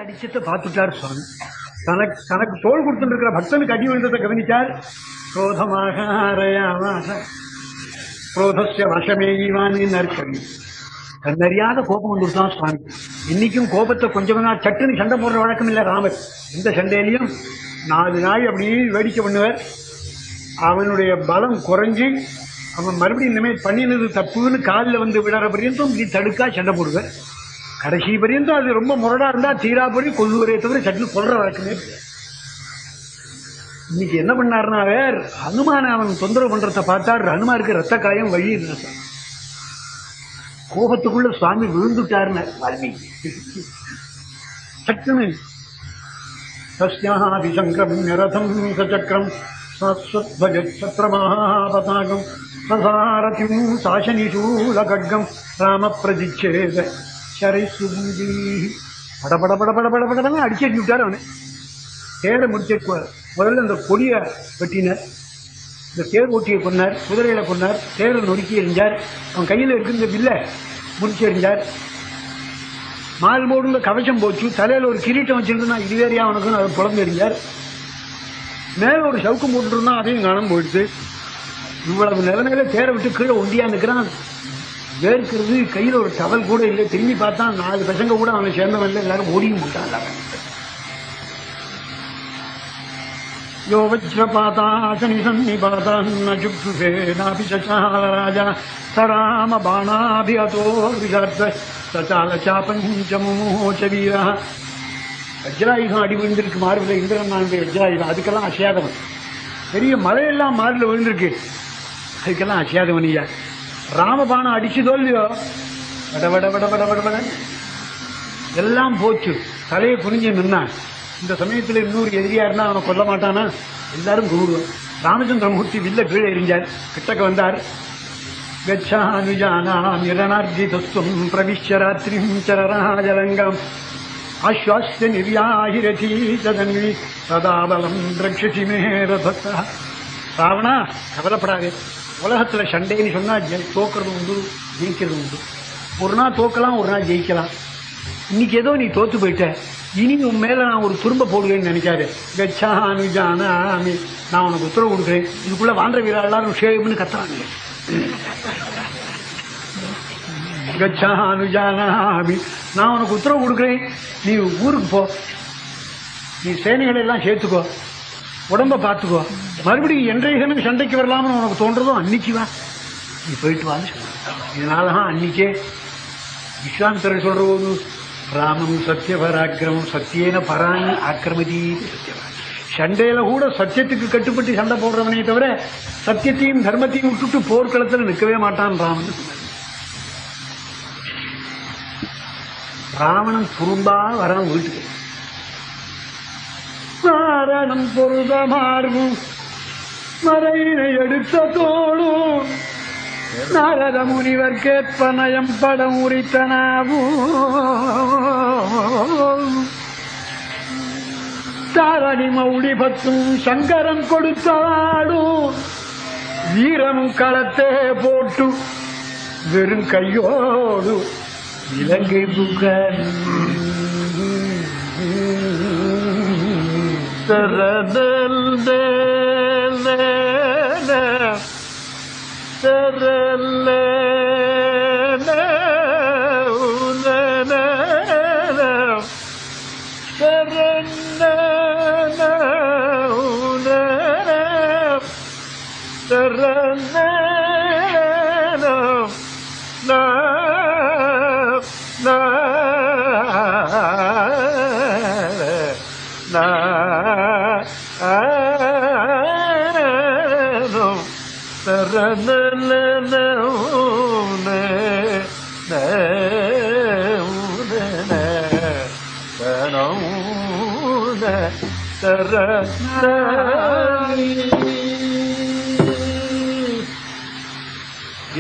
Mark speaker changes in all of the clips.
Speaker 1: அடிச்சத்தை பார்த்துட்டார் சுவாமி. தனக்கு தோல் கொடுத்துட்டு இருக்கிற பக்தனுக்கு அடி விழுந்ததை கவனிச்சார். குரோதமாக குரோதஸ்ய வசமேவான்னு நற்கவி தன்னறியாத கோபம் வந்துருத்தான் சுவாமி. இன்னைக்கும் கோபத்தை கொஞ்சமா சட்டுன்னு சண்டை போடுற வழக்கம் இல்லை ராமர். இந்த சண்டையிலையும் 4 நாள் அப்படியே வேடிக்கை பண்ணுவார். அவனுடைய பலம் குறைஞ்சி அவன் மறுபடியும் இனிமேல் பண்ணினது தப்புன்னு காலில் வந்து விடாத பரியந்தம் இப்படி தடுக்கா சண்டை போடுவார். கடைசி பரியந்தம் அது ரொம்ப முரடா இருந்தா தீராபடி கொல்லுவரே தவிர சட்டுன்னு கொல்ற வழக்கமே. இன்னைக்கு என்ன பண்ணாருன்னா வேற ஹனுமான அவன் தொந்தரவு பண்றத பார்த்தார். ஹனுமாருக்கு ரத்த காயம் வழி இருந்தா கோபத்துக்குள்ள சுவாமி விழுந்துட்டாருன்னு வால்மீகி சட்டுன்னு தஸ்யாபிசங்கம் நிரதம் சச்சக்ரம் சத்ரமஹாபதாகம் சசாரதிம் சாசனிசூலகட்கம் ராம பிரதிச்சேத சரைசுபூதி படபட படபட படபடன்னு அடிச்சு விட்டார். அவனை தேரை முடிச்சு முதல்ல இந்த கொடியை வெட்டினார், இந்த தேர் ஓட்டியை கொண்டார், குதிரையில கொண்டார், தேரை நொறுக்கி எறிஞ்சார். அவன் கையில் இருக்க இந்த வில்லை முடிச்சு எறிஞ்சார். மால் போடுங்க கவசம் போச்சு. தலையில் ஒரு கிரீட்டம் வச்சிருந்தா இது வேறையா அவனுக்கு அதை புலந்து எறிஞ்சார். மேல ஒரு சவுக்கம் போட்டுருந்தா அதையும் காணாம போயிடுச்சு. இவ்வளவு நிலைமையில தேரை விட்டு கீழே ஒண்டியா நிற்கிறான். வேர்க்கிறது, கையில் ஒரு டவல் கூட இல்லை. திரும்பி பார்த்தா 4 பசங்க கூட அவனை சேர்ந்தவன் இல்லை. எல்லாரும் ஓடியும் போட்டான். யோ வஜ்ரபாதாசனி சன்னிபாதான்னுஷேனாபி சசாலராஜா சராம பாணாபியதோ விசார்த்த சசால சாபஞ்சமோச்ச வீரா. வஜ்ராயுதம் அடி விழுந்திருக்கு மார்பில். இந்திரன் நான் வஜ்ராயுதம் அதுக்கெல்லாம் அசையாதவன். பெரிய மலையெல்லாம் மார்பில் விழுந்திருக்கு, அதுக்கெல்லாம் அசையாதவன். ஐயா ராமபானம் அடிச்சுதோ இல்லையோ வட வட வட வட வட வட எல்லாம் போச்சு. தலையை குனிஞ்சு நின்னான். இந்த சமயத்தில் இன்னொரு எதிரியா இருந்தா அவனை கொல்ல மாட்டானா? எல்லாரும் கூடுவோம். ராமச்சந்திரமூர்த்தி வில்ல கீழே எறிஞ்சார். கிட்டக்க வந்தார். கச்சானுஜானாமிரணார்ஜிதஸ்வம் பிரவிஷ்ய ராத்திரிம் சரராஜலங்கம் ஆஸ்வாஸ்ய நிர்யாஹிரதி சதன்வி சதாபலம் ரக்ஷசி மே ரதத்தா. ராவணா கவலைப்படாதே. உலகத்துல சண்டைன்னு சொன்னா தோக்கிறது உண்டு, ஜெயிக்கிறது உண்டு. ஒரு நாள் தோக்கலாம், ஒரு நாள் ஜெயிக்கலாம். இன்னைக்கு ஏதோ நீ தோத்து போயிட்ட, இனி உன் மேல நான் ஒரு துரும்ப போடுவேன்னு நினைக்காரு. கச்சானுஜானாமி, நான் உனக்கு உத்தரவு கொடுக்குறேன். இதுக்குள்ள வாண்ட வீரா எல்லாரும் ஷேம்னு கத்துறாங்க. கச்சானுஜானாமி, நான் உனக்கு உத்தரவு கொடுக்குறேன். நீ ஊருக்கு போ, நீ சேனைகளை எல்லாம் சேர்த்துக்கோ, உடம்ப பார்த்துக்கோ. மறுபடியும் என்றைய தினம் சண்டைக்கு வரலாம்னு உனக்கு தோன்றதும் அன்னைக்கு வா, நீ போயிட்டு வான்னு சொல்ல. இதனாலதான் அன்னைக்கே விஸ்வாமித்திரர் சொல்ற போது ராமம் சத்தியபராக்கிரமம் சத்தியேன பராணி ஆக்கிரமதி. சண்டையில கூட சத்தியத்துக்கு கட்டுப்பட்டு சண்டை போடுறவனே தவிர சத்தியத்தையும் தர்மத்தையும் விட்டுட்டு போர்க்களத்தில் நிற்கவே மாட்டான் ராமன். ராவணன் துரும்பா வரான் வீட்டுக்கு. நாரணம் பொருத மார்பும் மறையினை எடுத்த தோளும் நாரத முனிவர் கேட்பனயம் படம் உரித்தனாவும் தாரணி மௌடி பத்தும் சங்கரன் கொடுத்தாடும் வீரமும் களத்தே போட்டு வெறும் கையோடு இலங்கை புகழ்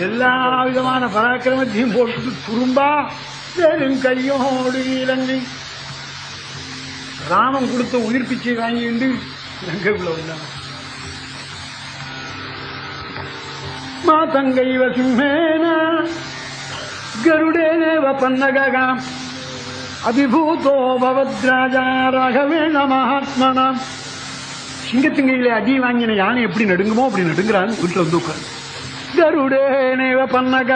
Speaker 1: எல்லா விதமான பராக்கிரமத்தையும் போட்டு துரும்பா வெறும் கையோடு இலங்கை. ராமன் கொடுத்த உயிர் பிச்சை வாங்கிட்டு இலங்கைக்குள்ள வந்தாங்க. மாதங்கைவ சிம்மேன கருடேனேவ பன்னகாம் அபிபூதோ பவத்ராஜா ராகவேண மகாத்மனாம். சிங்கத்திங்கையில அடி வாங்கின யானை எப்படி நடுங்குமோ அப்படி நடுங்கிறான்னு வீட்டுல வந்து உட்காரு. கருடேனேவ பன்னக,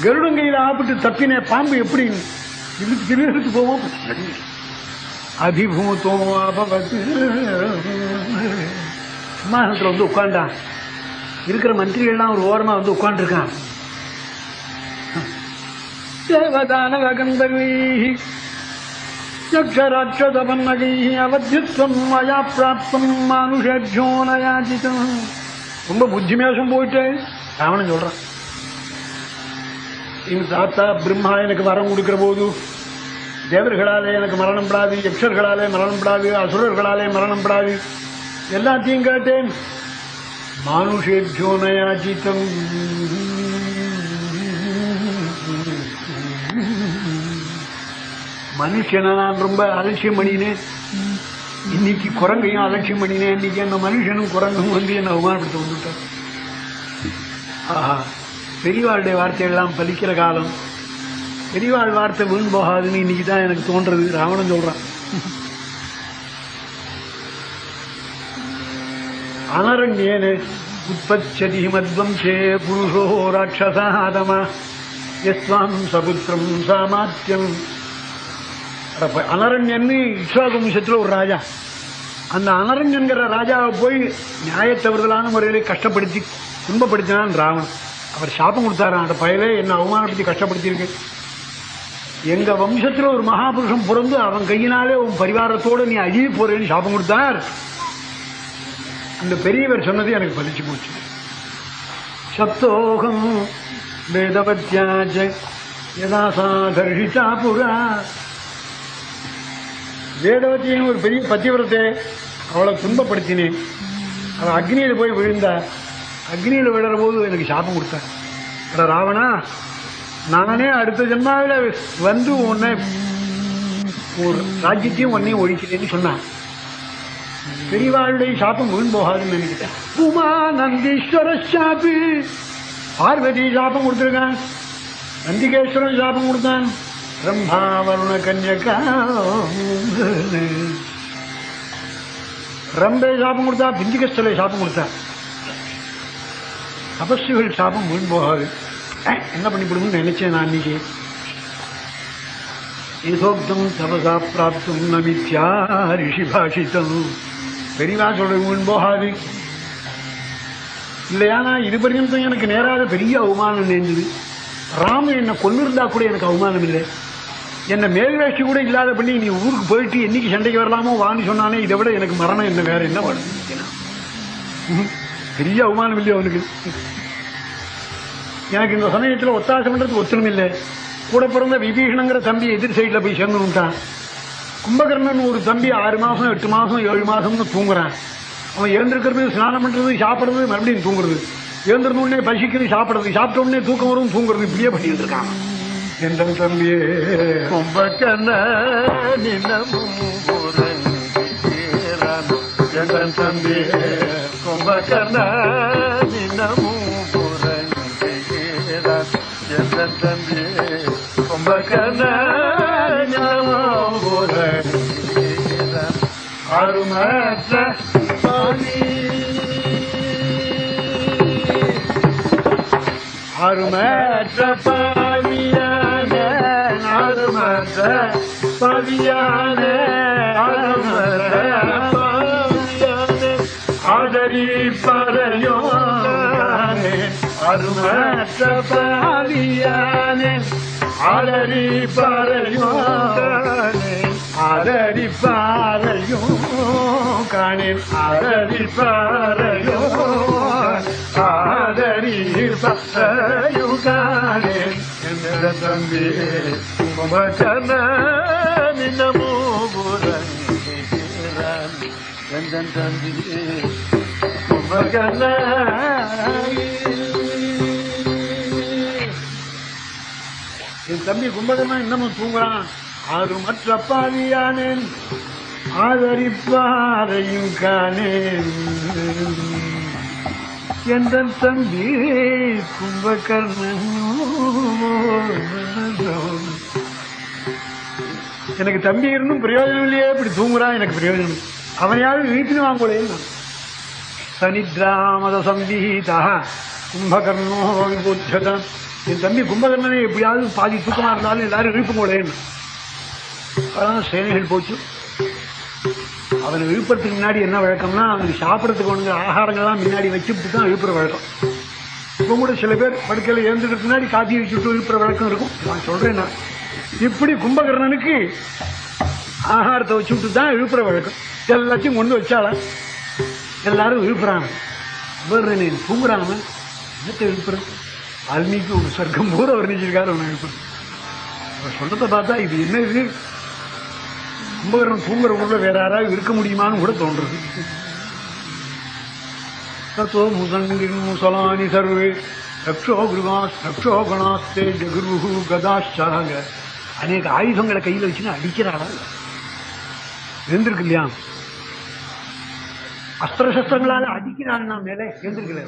Speaker 1: கருடங்கையில் ஆப்பிட்டு தப்பின பாம்பு எப்படி இழுத்து போவோம். அபிபூதோ அபவத், சிம்மாசனத்துல வந்து உட்காண்டான். இருக்கிற மந்திரிகள்லாம் ஒரு ஓரமா வந்து உட்காந்துருக்கான். தேவதானவ கந்தர்வை யக்ஷராட்சதபன்னகை அவத்யுத்வம் மயா பிராப்தம் மனுஷேப்யோ நயாஜிதம். ரொம்ப புத்திமேஷம் போயிட்டு ராவணன் சொல்றான், எங்க தாத்தா பிரம்மா எனக்கு வரம் கொடுக்கிற போது தேவர்களாலே எனக்கு மரணம் படாது, யக்ஷர்களாலே மரணம் படாது, அசுரர்களாலே மரணம் படாது, எல்லாத்தையும் கேட்டேன். மானுஷேப்யோ நயாஜிதம், மனுஷனை நான் ரொம்ப அலட்சியம் பண்ணினேன். இன்னைக்கு குரங்கையும் அலட்சியம் பண்ணினேன். இன்னைக்கு அந்த மனுஷனும் குரங்கும் வந்து என்ன அவமானப்படுத்த வந்துட்டார். ஆஹா, பெரியவாளுடைய வார்த்தையெல்லாம் பலிக்கிற காலம். பெரியவாள் வார்த்தை வீண் போகாதுன்னு இன்னைக்கு தான் எனக்கு தோன்றது. ராவணன் சொல்றான், அனரண்யேன உற்பத்தி மத்வம்சே புருஷோ ராட்சசாதமா யஸ்வாம் சபுத்திரம் சாமாத்தியம். அனரண்யன்னு இஸ்வாக வம்சத்தில் ஒரு ராஜா. அந்த அனரண்யன்கிற ராஜாவை போய் நியாயத்தவர்களான முறையிலே கஷ்டப்படுத்தி துன்பப்படுத்தினான் ராவணன். அவர் சாபம் கொடுத்தாரான், அந்த பயலே என்ன அவமானப்படுத்தி கஷ்டப்படுத்தியிருக்கு. எங்க வம்சத்தில் ஒரு மகாபுருஷன் பிறந்து அவன் கையினாலே உன் பரிவாரத்தோடு நீ அழிவு போறேன்னு சாபம் கொடுத்தார். அந்த பெரியவர் சொன்னது எனக்கு பலிச்சு போச்சு. சப்தோகம் வேதவத்யாஜ யதா சாதர்ஷிதா புரா. வேதவத்தியின் ஒரு பெரிய பத்தியவரத்தை அவளை துன்பப்படுத்தினேன். அவள் அக்னியில போய் விழுந்தா. அக்னியில விழுற போது எனக்கு சாபம் கொடுத்தேன். ராவணா, நானே அடுத்த ஜென்மாவில் வந்து உன்னை ஒரு ராஜ்யத்தையும் உன்னையும் ஒழிக்கிறேன்னு சொன்னான். பெரியவாளுடைய சாப்பம் வீண் போகாதுன்னு நினைக்கிட்டேன். உமா நந்தீஸ்வர சாப்பி, பார்வதி சாப்பம் கொடுத்துருக்கான். நந்திகேஸ்வரன் சாப்பம் கொடுத்தான். பிரம்மா வருண கன்யகா ரம்பே சாப்பம் கொடுத்தா. பிஞ்சிகஸ்தலை சாப்பம் கொடுத்தா. தபஸ்விகள் சாப்பம் வீண் போகாது. என்ன பண்ணிவிடும்னு நினைச்சேன் நான் இன்னைக்கு. ஏதோக்தம் தபசா பிராப்தும் நமித்யா ரிஷி பாஷித்தம். பெரியவா சொல்றது வீண் போகாது இல்லையா? நான் இது பர்யந்தம் எனக்கு நேராத பெரிய அவமானம் நேர்ந்தது. ராமன் என்னை கொன்னிருந்தா கூட எனக்கு அவமானம் இல்லை. என்னை மேல்வேஷ்டி கூட இல்லாத பண்ணி நீ ஊருக்கு போயிட்டு என்னைக்கு சண்டைக்கு வரலாமோ வான்னு சொன்னானே, இதை விட எனக்கு மரணம் என்ன வேற என்ன வரும்? பெரிய அவமானம் இல்லையா அவனுக்கு? எனக்கு இந்த சமயத்தில் ஒத்தாசம் பண்றதுக்கு ஒத்துணும் இல்லை. கூட பிறந்த விபீஷணங்கிற தம்பி எதிர் சைடில் போய் சேர்ந்துட்டான். கும்பகர்ணன் ஒரு தம்பி 6 மாசம் 8 மாசம் 7 மாசம்னு தூங்குறான். அவன் எழுந்திருக்கிறது, ஸ்நானம் பண்றது, சாப்பிட்றது, மறுபடியும் தூங்குறது. எழுந்திருந்த உடனே பசிக்கிறது, சாப்பிட்றது, சாப்பிட்ட உடனே தூக்கம் வரும், தூங்குறது, இப்படியே பண்ணிட்டு இருக்கான். எந்த தம்பியே கும்பகர்ண தம்பியே கும்பகர்ண தம்பியே கும்பகர்ண அருமற்ற அருமற்ற பவியான அருமற்ற பவியான அருமற்ற பவியான ஆதரி பரையோ அருமற்ற பவியான ஆதரி பரையோ ஆதரி பாரையோ காணேன் ஆதரி பாரையோ ஆதரி பாரையோ காணேன் என்ற தம்பி கும்பகர்ண நின்னமோ எந்த தம்பி கும்பகர்ண. என் தம்பி கும்பகர்ணன் இன்னமும் தூங்குறான். ஆறு மற்ற பாவியானேன் ஆதரிப்பாரையும் காணேன் எந்த தம்பி கும்பகர்ணன். எனக்கு தம்பி இருந்தும் பிரயோஜனம் இல்லையே, இப்படி தூங்குறான், எனக்கு பிரயோஜனம். அவனையாவது வீட்டுன்னு வாங்கலேன்னு. சனித்ராமத சம்பீதா கும்பகர்ணோ விபோத்யதான். என் தம்பி கும்பகர்ணனை எப்படியாவது பாதி தூக்கமா இருந்தாலும் எல்லாரும் இழுப்புங்களேன்னு. அதான் சேனைகள் போச்சு. அவனை இழுப்புறதுக்கு முன்னாடி என்ன வழக்கம்னா, அவனுக்கு சாப்பிடறதுக்கு ஒன்று ஆகாரங்கள்லாம் முன்னாடி வச்சுட்டு தான் இழுப்புற வழக்கம். இப்போ கூட சில பேர் படுக்கையில் எழுந்துக்கிறதுக்கு முன்னாடி காத்தி வச்சுட்டு இழுப்புற வழக்கம் இருக்கும். நான் சொல்றேன், நான் இப்படி கும்பகர்ணனுக்கு ஆகாரத்தை வச்சுட்டு தான் இழுப்புற வழக்கம். எல்லாத்தையும் கொண்டு வச்சால எல்லாரும் இழுப்புறாங்க. தூங்குறாங்க, என்னத்தை இழுப்புறேன்? வால்மீகி ஒரு சொர்க்கம் பூரா வர்ணிச்சிருக்காரு அவனை இழுப்புறேன். அவர் சொல்றதை பார்த்தா இது என்ன, இது கும்பகர்ணன் தூங்குற ஊர்ல வேற யாராவது இருக்க முடியுமான்னு கூட தோன்றது. தத்தோ முசங்கின் முசலானி சர்வே ரக்ஷோ குருகாஸ் ரக்ஷோ கணாஸ்தே ஜகுரு கதாச்சாங்க. அநேக ஆயுதங்களை கையில் வச்சுன்னு அடிக்கிறாளா எழுந்திருக்கு இல்லையா? அஸ்திரசஸ்திரங்களால அடிக்கிறான் மேலே எழுந்திருக்கல.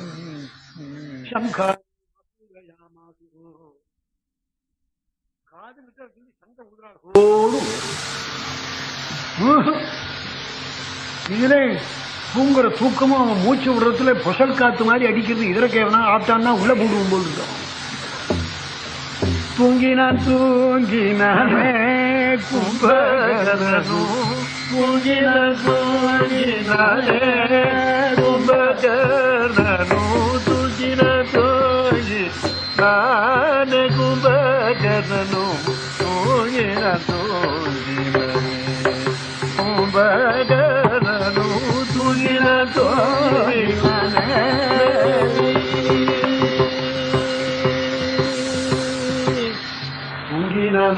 Speaker 1: காது விட்டு சண்டை ஊதுறாள். இதுல தூங்குற தூக்கமும் அவன் மூச்சு விடுறதுல புசல் காத்து மாதிரி அடிக்கிறது. இதர கேவனா ஆட்டான்னா உள்ள போடுவோம் போது இருக்கான். தூங்கினான் தூங்கினானே கும்பகர்ணனு, தூங்கினான் தூங்கினானே கும்பகர்ணனு, தூங்கினான் தூங்கினானே கும்பகர்ணனு, தூங்கினான் தூங்கினானே கும்பகர்ணனு, தூங்கினான் தூங்கினானே.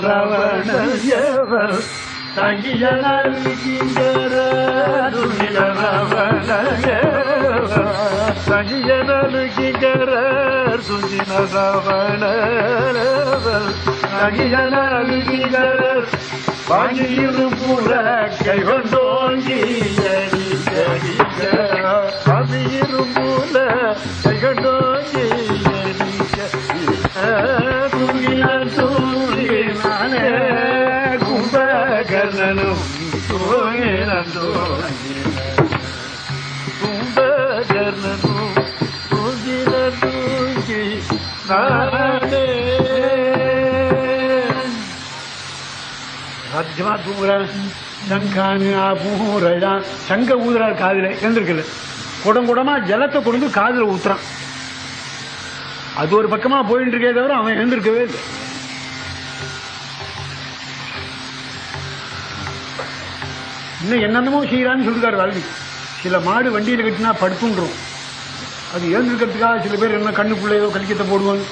Speaker 1: ராவணர் தங்கியனர் கிங்கர, தங்கியனர் கிங்கர, சுஞ்சின ராவணர் தங்கியனர் கிங்கர, வாங்கியிரும் புற கைகொண்டோங்கி வாங்கியிரும் புற கைகொண்டோங்கி தூங்கினானே கும்பகர்ணனும், கும்பகர்ணனும் தூங்கின தூங்கி நானே. சாத்தியமா தூங்குறான். சங்கானு பூரா சங்க ஊதுறார் காதில எழுந்திருக்கல. குடம் குடமா ஜலத்தை கொண்டு காதில் ஊத்துறான். அது ஒரு பக்கமா போயிட்டு இருக்கே தவிர அவன் எழுந்திருக்கவே இல்லை. இன்னும் என்னென்னமோ செய்யறான்னு சொல்லிருக்காரு வால்மீகி. சில மாடு வண்டியில் கட்டினா படுத்துன்றோம், அது எழுந்திருக்கிறதுக்காக சில பேர் என்ன கண்ணுக்குள்ள ஏதோ கலிக்கத்தை போடுவாங்க.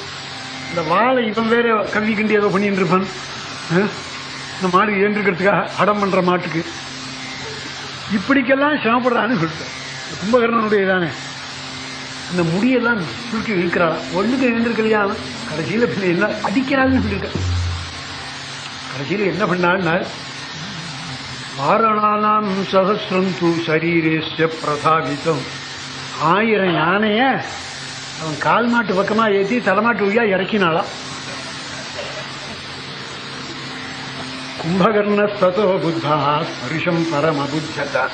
Speaker 1: இந்த வாழை இவன் வேற கல்வி கிண்டி ஏதோ பண்ணிட்டு இருப்பான். இந்த மாடு எழுந்திருக்கிறதுக்காக அடம் பண்ற மாட்டுக்கு இப்படிக்கெல்லாம் சிரமப்படுறான்னு சொல்லிட்டார். கும்பகர்ணனுடைய தானே இந்த முடியெல்லாம் சுருக்கி இழுக்கிறாளா, ஒண்ணுக்கு எழுந்திருக்கலையா. கடைசியில பின்ன எல்லாம் அடிக்கிறாள்னு சொல்லியிருக்க. கடைசியில என்ன பண்ணான்னா, வாரணானாம் சகசிரம் தூ சரீரேஸ்ய பிரதாபித்தம். 1000 யானைய அவன் கால் மாட்டு பக்கமா ஏற்றி தலைமாட்டு வழியா இறக்கினாளா. கும்பகர்ணஸ்தோ புத்தா ஸ்பரிஷம் பரமபுத்தா.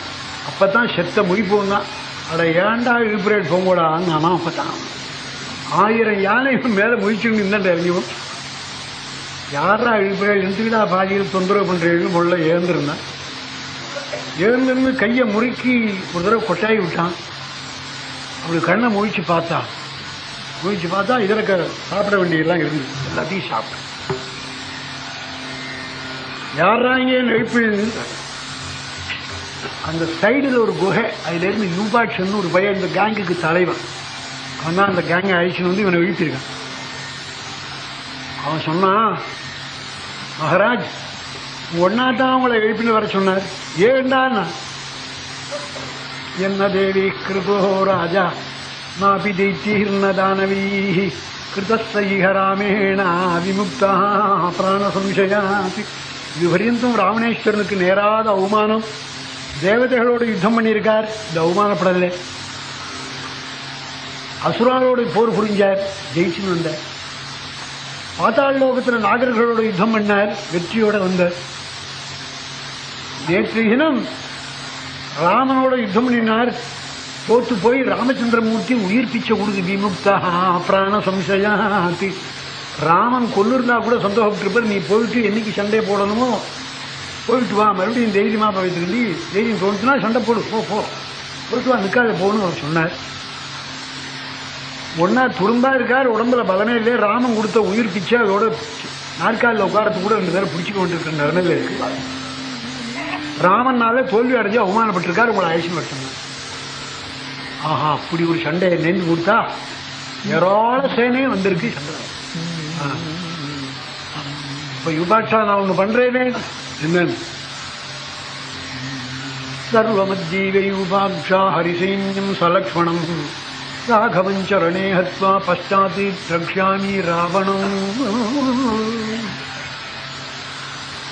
Speaker 1: அப்பதான் செத்த முடிப்போம் தான். அட ஏண்டா இழுப்புரேட் போங்கோடான்னு ஆனா அப்பதான் 1000 யானை மேல முயற்சின்னு இருந்தாண்ட இறங்கிவோம். யாரா இழுப்புரேட் இருந்துக்கிட்டா பாதியில் தொந்தரவு பண்றேன்னு முள்ள ஏந்திருந்தான். எழுந்திருந்து கையை முறுக்கி ஒரு தடவை கொட்டாயி விட்டான். அப்படி கண்ணை முழிச்சு பார்த்தா இதர சாப்பிட வேண்டியதெல்லாம் இருந்து எல்லாத்தையும் சாப்பிட்டான். யாராங்க நெருப்பு. அந்த சைடுல ஒரு குகை, அதுல இருந்து யூபாட்சன் ஒரு பையன் இந்த கேங்குக்கு தலைவன். அவன் தான் அந்த கேங்கை அழிச்சுன்னு வந்து இவனை வீழ்த்திருக்கான். அவன் சொன்னான், மகாராஜ் ஒன்னாதான் அவங்களை எழுப்பின்னு வர சொன்னார். ஏண்டான்னா, என்ன தேவி கிருதோ ராஜா மாபி தைத்தீர்ண தானவீ கிருதஸ்தீக ராமேண விமுக்தா பிராண சம்சயாதி. இதுவரையும் ராவணேஸ்வரனுக்கு நேராத அவமானம். தேவதைகளோடு யுத்தம் பண்ணியிருக்கார், இந்த அவமானப்படலை. அசுராலோடு போர் புரிஞ்சார், ஜெயிச்சுன்னு வந்தார். பாத்தாள் லோகத்தில் நாகர்களோட யுத்தம் பண்ணார், வெற்றியோட வந்தார். நேற்று தினம் ராமனோட யுத்தம் பண்ணினார், தோத்து போய் ராமச்சந்திரமூர்த்தி உயிர் பிச்சை கொடுத்து விமுக்தா பிராண சம்சயாதி. ராமன் கொல்லிருந்தா கூட சந்தோஷப்பட்டிருப்பார். நீ போயிட்டு என்னைக்கு சண்டை போடணுமோ போயிட்டு வா, மறுபடியும் தைரியமா போயிட்டு தைரியம் தோணுச்சுன்னா சண்டை போடு, போயிட்டு வா, நிற்காத போகணும் அவர் சொன்னார். ஒன்னா துரும்பா இருக்கார், உடம்புல பலமே இல்லையே. ராமன் கொடுத்த உயிர் பிச்சை அதோட நாற்காலில் உட்காரத்து கூட 2 பேரும் பிடிச்சிக்க கொண்டிருக்கிற நிலையில இருக்கு. ராமனால தோல்வி அடைஞ்சு அவமானப்பட்டிருக்காரு. உங்களை ஆயுஷம் வச்சோம். ஆஹா, அப்படி ஒரு சண்டையை நெஞ்சு கொடுத்தா ஏராள சேனையும் வந்திருக்கு சண்டை. இப்ப யுபாட்சா நான் ஒண்ணு பண்றேனே என்ன, சர்வமஜீவயூபாட்சா ஹரிசைன்யம் சலக்ஷ்மணம் ராகவஞ்சரணே ஹத்வா பஷ்டாதி ரக்ஷாமி ராவணம்.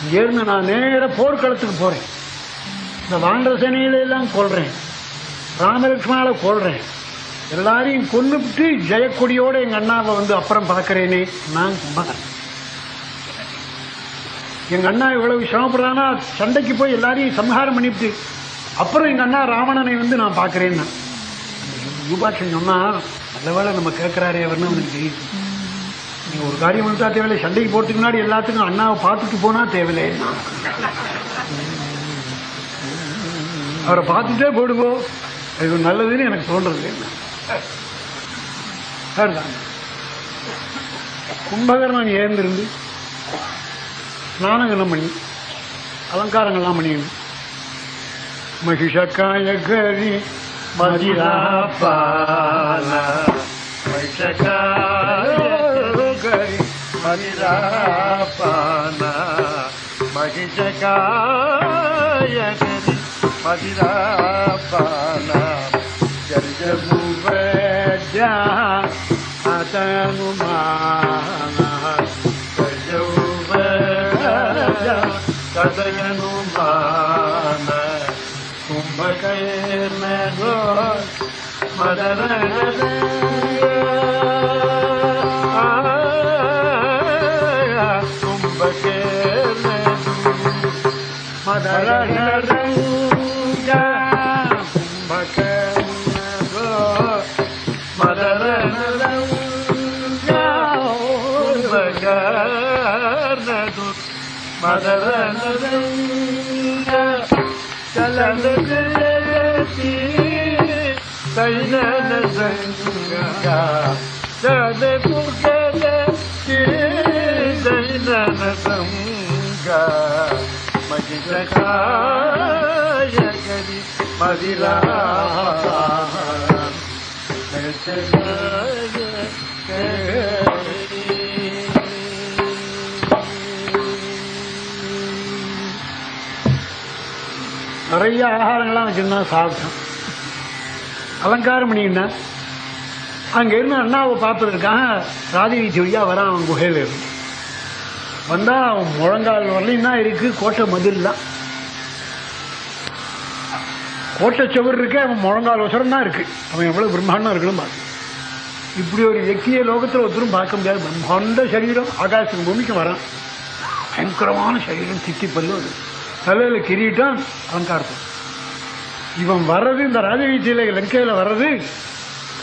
Speaker 1: இங்கேருந்து நான் நேர போர்க்களத்துக்கு போறேன். இந்த வாண்டர சேனையில எல்லாம் கொள்றேன், ராமலட்சுமணால கொள்றேன், எல்லாரையும் கொன்னுட்டு ஜெயக்கொடியோட எங்க அண்ணாவை வந்து அப்புறம் பார்க்கிறேனே. நான் கும்பகர்ணன். எங்க அண்ணா இவ்வளவு சிரமப்படுறானா, சண்டைக்கு போய் எல்லாரையும் சம்ஹாரம் பண்ணிவிட்டு அப்புறம் எங்க அண்ணா ராவணனை வந்து நான் பார்க்கிறேன்னா. யூபாட்சன் சொன்னா நல்ல வேலை நம்ம கேட்கிறாரே அவர்னு அவனுக்கு தெரியுது. நீங்க ஒரு காரியம் பண்ணா தேவையில்லை, சண்டைக்கு போறதுக்கு முன்னாடி எல்லாத்துக்கும் அண்ணாவை பார்த்துட்டு போனா தேவையில்லை, அவரை பார்த்துட்டே போடுங்கோ, இது நல்லதுன்னு எனக்கு தோன்றது. கும்பகர்ணன் ஏந்திருந்து ஸ்நானங்கள்லாம் பண்ணி அலங்காரங்கள்லாம் பண்ணிக்கணும். மகிஷகாய கரி மதிராபால மகிஷகாய கரி மதிராபால மகிஷகாய கரி மதிராபால ஜர்ஜபுவஜா அதனுமான ஜர்ஜபுவஜா அதனுமான கும்பகர்ணோ மதர கும்பகர்ண மதர கும்பகர்ணோ மதர கும்பகர்ணது மதர சலனதி தைனன சங்கா சதகுகதி தைனன சங்கா மகிஷகாய கரி மதிரா நிறைய ஆகாரங்கள்லாம் வச்சிருந்தா சாப்பிட்டான். அலங்காரம் பண்ணிக்கிட்டா அங்க இருந்து அண்ணாவை பார்ப்பதற்காக ராஜவீதி வழியா வரான். அவன் குகையில இருந்து வந்தா அவன் முழங்கால் வரலையும் தான் இருக்கு கோட்டை மதில் தான். கோட்டை சுவர் இருக்கு, அவன் முழங்கால் வசரம் தான் இருக்கு. அவன் எவ்வளவு பிரம்மாண்டம் இருக்கணும் பார்த்து. இப்படி ஒரு व्यक्तिயை லோகத்தில் ஒருத்தரும் பார்க்க முடியாது. பிரம்மாண்ட சரீரம், ஆகாசம் பூமிக்கு வரான். பயங்கரமான சரீரம், சித்தி பல்லு, தலையில கிரீட்டம், அலங்காரத்தை. இவன் வர்றது இந்த ராஜவீதியில லங்கையில வர்றது,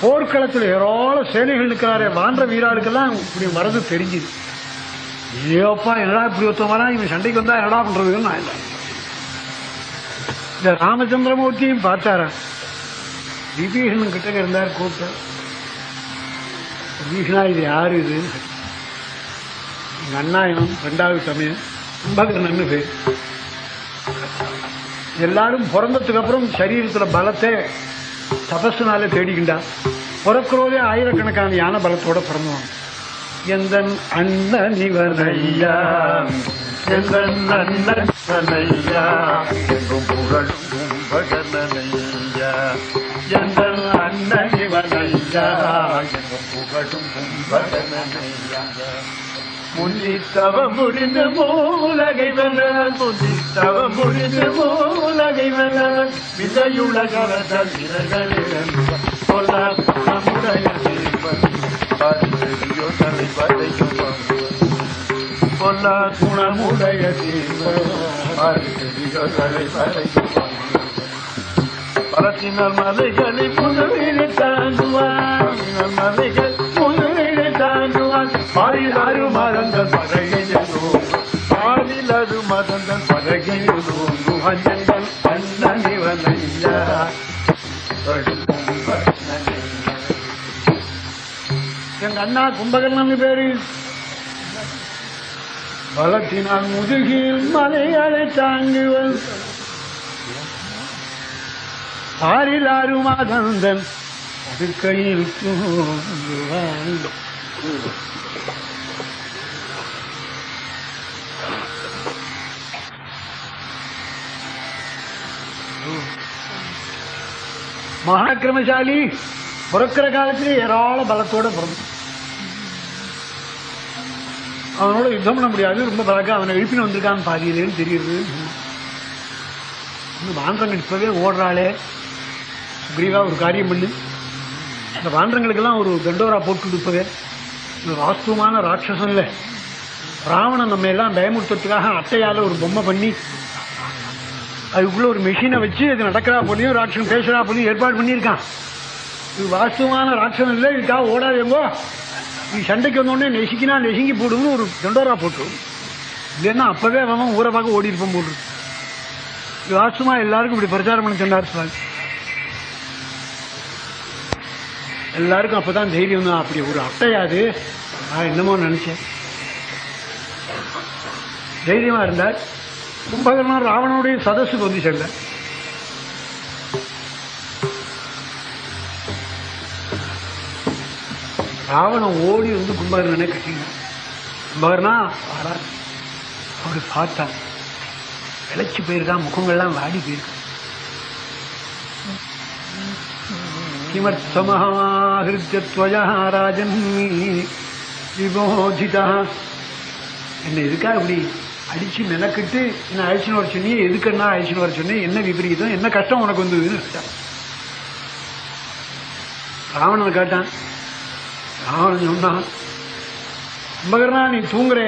Speaker 1: போர்க்களத்தில் ஏராள சேனைகள் நிற்கிறாரே வான்ற வீராளுக்கெல்லாம் இப்படி வர்றது தெரிஞ்சுது. ஏப்பா என்னடா இப்படி ஒருத்தம் வரா, இவன் சண்டைக்கு வந்தா என்னடா பண்றதுன்னு நான் இல்லை. இந்த ராமச்சந்திரமூர்த்தியும் பார்த்தாரா, விபீஷணன் கிட்ட இருந்தார். கூப்பிட்ட விபீஷணா, இது யாரு இது? எங்க அண்ணாயனம் 2வது சமயம் கும்பகர்ணன்னு பேர். எல்லாரும் பிறந்ததுக்கு அப்புறம் சரீரத்துல பலத்தை தபஸ்னால தேடிக்கிண்டா. பிறக்கிறோதே ஆயிரக்கணக்கான யானை பலத்தோட பிறந்தவன். எந்த அண்ணன் இவனையா, எந்த அண்ணனையா, எங்கும் புகழும் கும்பகர்ணனையா, எந்த அண்ணன் இவனையா, எங்கும் புகழும் கும்பகர்ணனையா. முன்னித்தவ முடிந்து மூலகை வல்லான், முன்னித்தவ முடிந்து மூலகை வல்லான், விதையுலகவர்கள் விரகளிடம் சொல்லார் நம்முடைய தீபன் பரிசெறியோ தலைப்பதையும் பொல்லார் குணமுடைய தீபன் பரிசெறியோ பலத்தினால் மலைகளை முதலிலே தாங்குவான், மலைகள் முதலிலே தாங்குவான். பாரிலாறு மதந்தன் பதகையதோ, பாரிலாறு மதந்தன் பதகையதோ, குஹஞ்சன் அண்ணனிவனையா எங்க அண்ணா கும்பகர்ணன் பேரு. பலத்தினால் முதுகில் மலைகளை தாங்குவன், பாரிலாறு மாதந்தன் கையில் தூங்குவான். மகாக்கிரமசாலி பிறக்கிற காலத்திலே ஏராள பலத்தோட பிறந்த, அவனோட யுத்தம் பண்ண முடியாது, ரொம்ப பழக்கம். அவனை எழுப்பின வந்திருக்கான்னு பாதியிலேன்னு தெரியுது. வான்றங்கள் இப்பவே ஓடுறாளே, சுக்ரீவா ஒரு காரியம் பண்ணு, இந்த வான்றங்களுக்கெல்லாம் ஒரு தண்டோரா போட்டு கொடுப்பவே. இது வாஸ்துவமான ராட்சசம் இல்லை. ராவணன் நம்ம எல்லாம் பயமுறுத்துறதுக்காக அட்டையால ஒரு பொம்மை பண்ணி அதுக்குள்ள ஒரு மெஷினை வச்சு அது நடக்கிறா போலையும் ராட்சசன் பேசுறா போலையும் ஏற்பாடு பண்ணியிருக்கான். இது வாஸ்துவமான ராட்சசம் இல்லை. இதுக்காக ஓடாதேங்கோ, நீ சண்டைக்கு வந்தோடனே நெசுக்கினா நெசுங்கி போடுன்னு ஒரு தண்டோரா போட்டு, இல்லைன்னா அப்பவே அவன் ஊரை பார்க்க ஓடி இருப்பான் போட்டு. இது வாஸ்துவமா எல்லாருக்கும் இப்படி பிரச்சாரம் பண்ணி சொன்னார் சுவாமி. எல்லாருக்கும் அப்பதான் தைரியம் தான். அப்படி ஒரு அட்டையாது, நான் என்னமோ நினைச்சேன். தைரியமா இருந்தார். கும்பகர்ணன் ராவணனுடைய சதஸுக்கு வந்து சேர்ந்த. ராவணன் ஓடி வந்து கும்பகர்ணனை கட்டினான். கும்பகர்ணா வாரான். அவரு பார்த்தான், இழைச்சி போயிருக்கான், முகங்கள்லாம் வாடி போயிருக்கான். கிமர்த்தமஹிருத்யத்வயா ராஜன் விபோதிதா, என்ன எதுக்காக இப்படி அடிச்சு மெனக்கிட்டு என்ன அழிச்சுன்னு வர சொன்னி, எதுக்குன்னா அழிச்சுன்னு வர சொன்னேன், என்ன விபரீதம், என்ன கஷ்டம் உனக்கு வந்ததுன்னு கேட்டான். ராவணன் கேட்டான். ராவணன் சொன்னான், கும்பகர்ணா நீ தூங்குறே,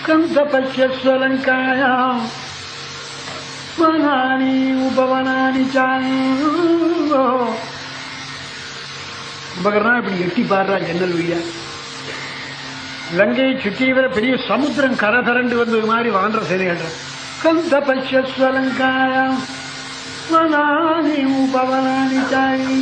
Speaker 1: கந்த பசியஸ்வலங்காயா வனானி உபவனானி சாயோ. கும்பகர்ணா இப்படி எட்டி பாடுறா ஜன்னல் வழியா. இலங்கையை சுற்றி வர பெரிய சமுத்திரம் கரை திரண்டு வந்தது மாதிரி வான்ற சேனைகள். கந்த பசியஸ்வலங்காயா வனானி உபவனானி சாயி.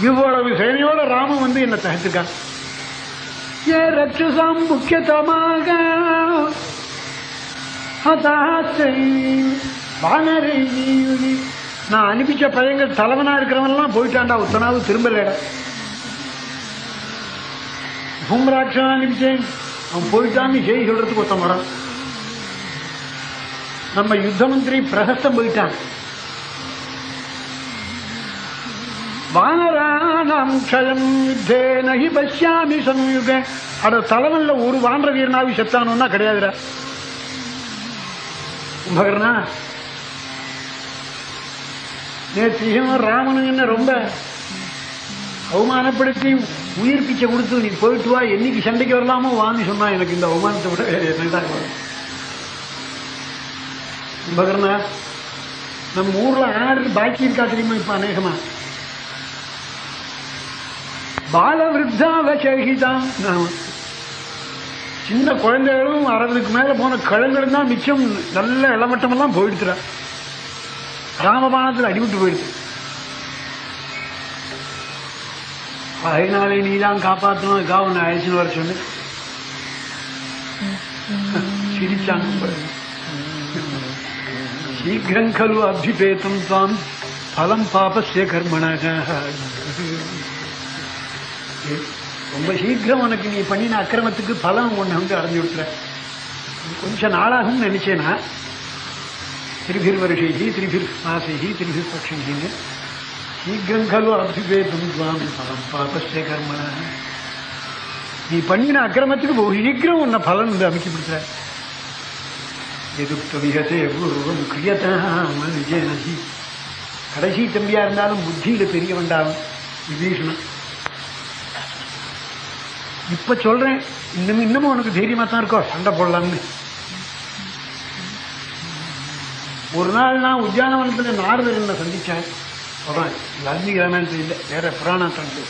Speaker 1: இவ்வளவு சேனையோட ராமன் வந்து என்ன தகத்துக்கான். ஏ ரட்சசாம் முக்கியத்தமாக நான் அனுப்பிச்ச பையங்கள் தலைவனா இருக்கிறவன்லாம் போயிட்டான்டா, ஒத்தனாவது திரும்பலடா. பூம்ராட்சன் அனுப்பிச்சேன், அவன் போயிட்டான்னு செய்தி சொல்றதுக்கு ஒருத்தன் வரான். நம்ம யுத்த மந்திரி பிரகஸ்தம் போயிட்டான். வானராணாம் க்ஷயம் யுத்தே நஹி பஷ்யாமி சம்யுகே. அட தலைவன்ல ஒரு வான்ற வீரனாவி செத்தானோன்னா கிடையாதுடா. கும்பகர்ணா நேற்றையும் ராமனு என்ன ரொம்ப அவமானப்படுத்தி உயிர் பிச்சை கொடுத்து நீ போயிட்டு வா, என்னைக்கு சண்டைக்கு வரலாமோ வான்னு சொன்னா. எனக்கு இந்த அவமானத்தை விட என்னதான். கும்பகர்ணா நம்ம ஊர்ல ஆறு பாக்கி இருக்கா தெரியுமா? இப்ப அநேகமா பாலவிருத்தாவசகிதான். சின்ன குழந்தைகளும் 60க்கு மேல போன கிழங்களும் தான் மிச்சம். நல்ல இளமட்டமெல்லாம் போயிடுச்சுற, ராமபாணத்தில் அடிவிட்டு போயிடுச்சு. அதனாலே நீதான் காப்பாற்றணும், அதுக்காக ஒன்று அழைச்சுன்னு வர சொன்ன. சிரிச்சாங்க. சீக்கிரம் கலு அபிபேதம் தாம் பலம் பாபஸ்ய கர்மணக. ரொம்ப சீக்கிரம் உனக்கு நீ பண்ணின அக்கிரமத்துக்கு பலம் ஒன்று வந்து அடைஞ்சு விட்டுற. கொஞ்சம் நாளாகும் நினைச்சேனா. திரிபிர் வருஷைகி திரிபிர் மாசைகி திரிபிர் பட்சின்னு சீக்கிரம் கலு அபிபேதம் தாம் பலம் பாபஸ்ய கர்மண. நீ பண்ணின அக்கிரமத்துக்கு ஒரு சீக்கிரம் உன்னை பலன் வந்து அமைச்சு விடுற. எதுக்த விகதே பூர்வம் கிரியதாம விஜயனி கடைசி தம்பியா இருந்தாலும் புத்தியில பெரிய வேண்டாம் விபீஷணன். இப்ப சொல்றேன், இன்னமும் உனக்கு தைரியமா தான் இருக்கோ சண்டை போடலாம்னு. ஒரு நாள் நான் உத்தியானவனத்துல நாரதனை சந்திச்சேன். சொல்றேன், வால்மீகி ராமாயணத்துல இல்லை, வேற புராணத்தை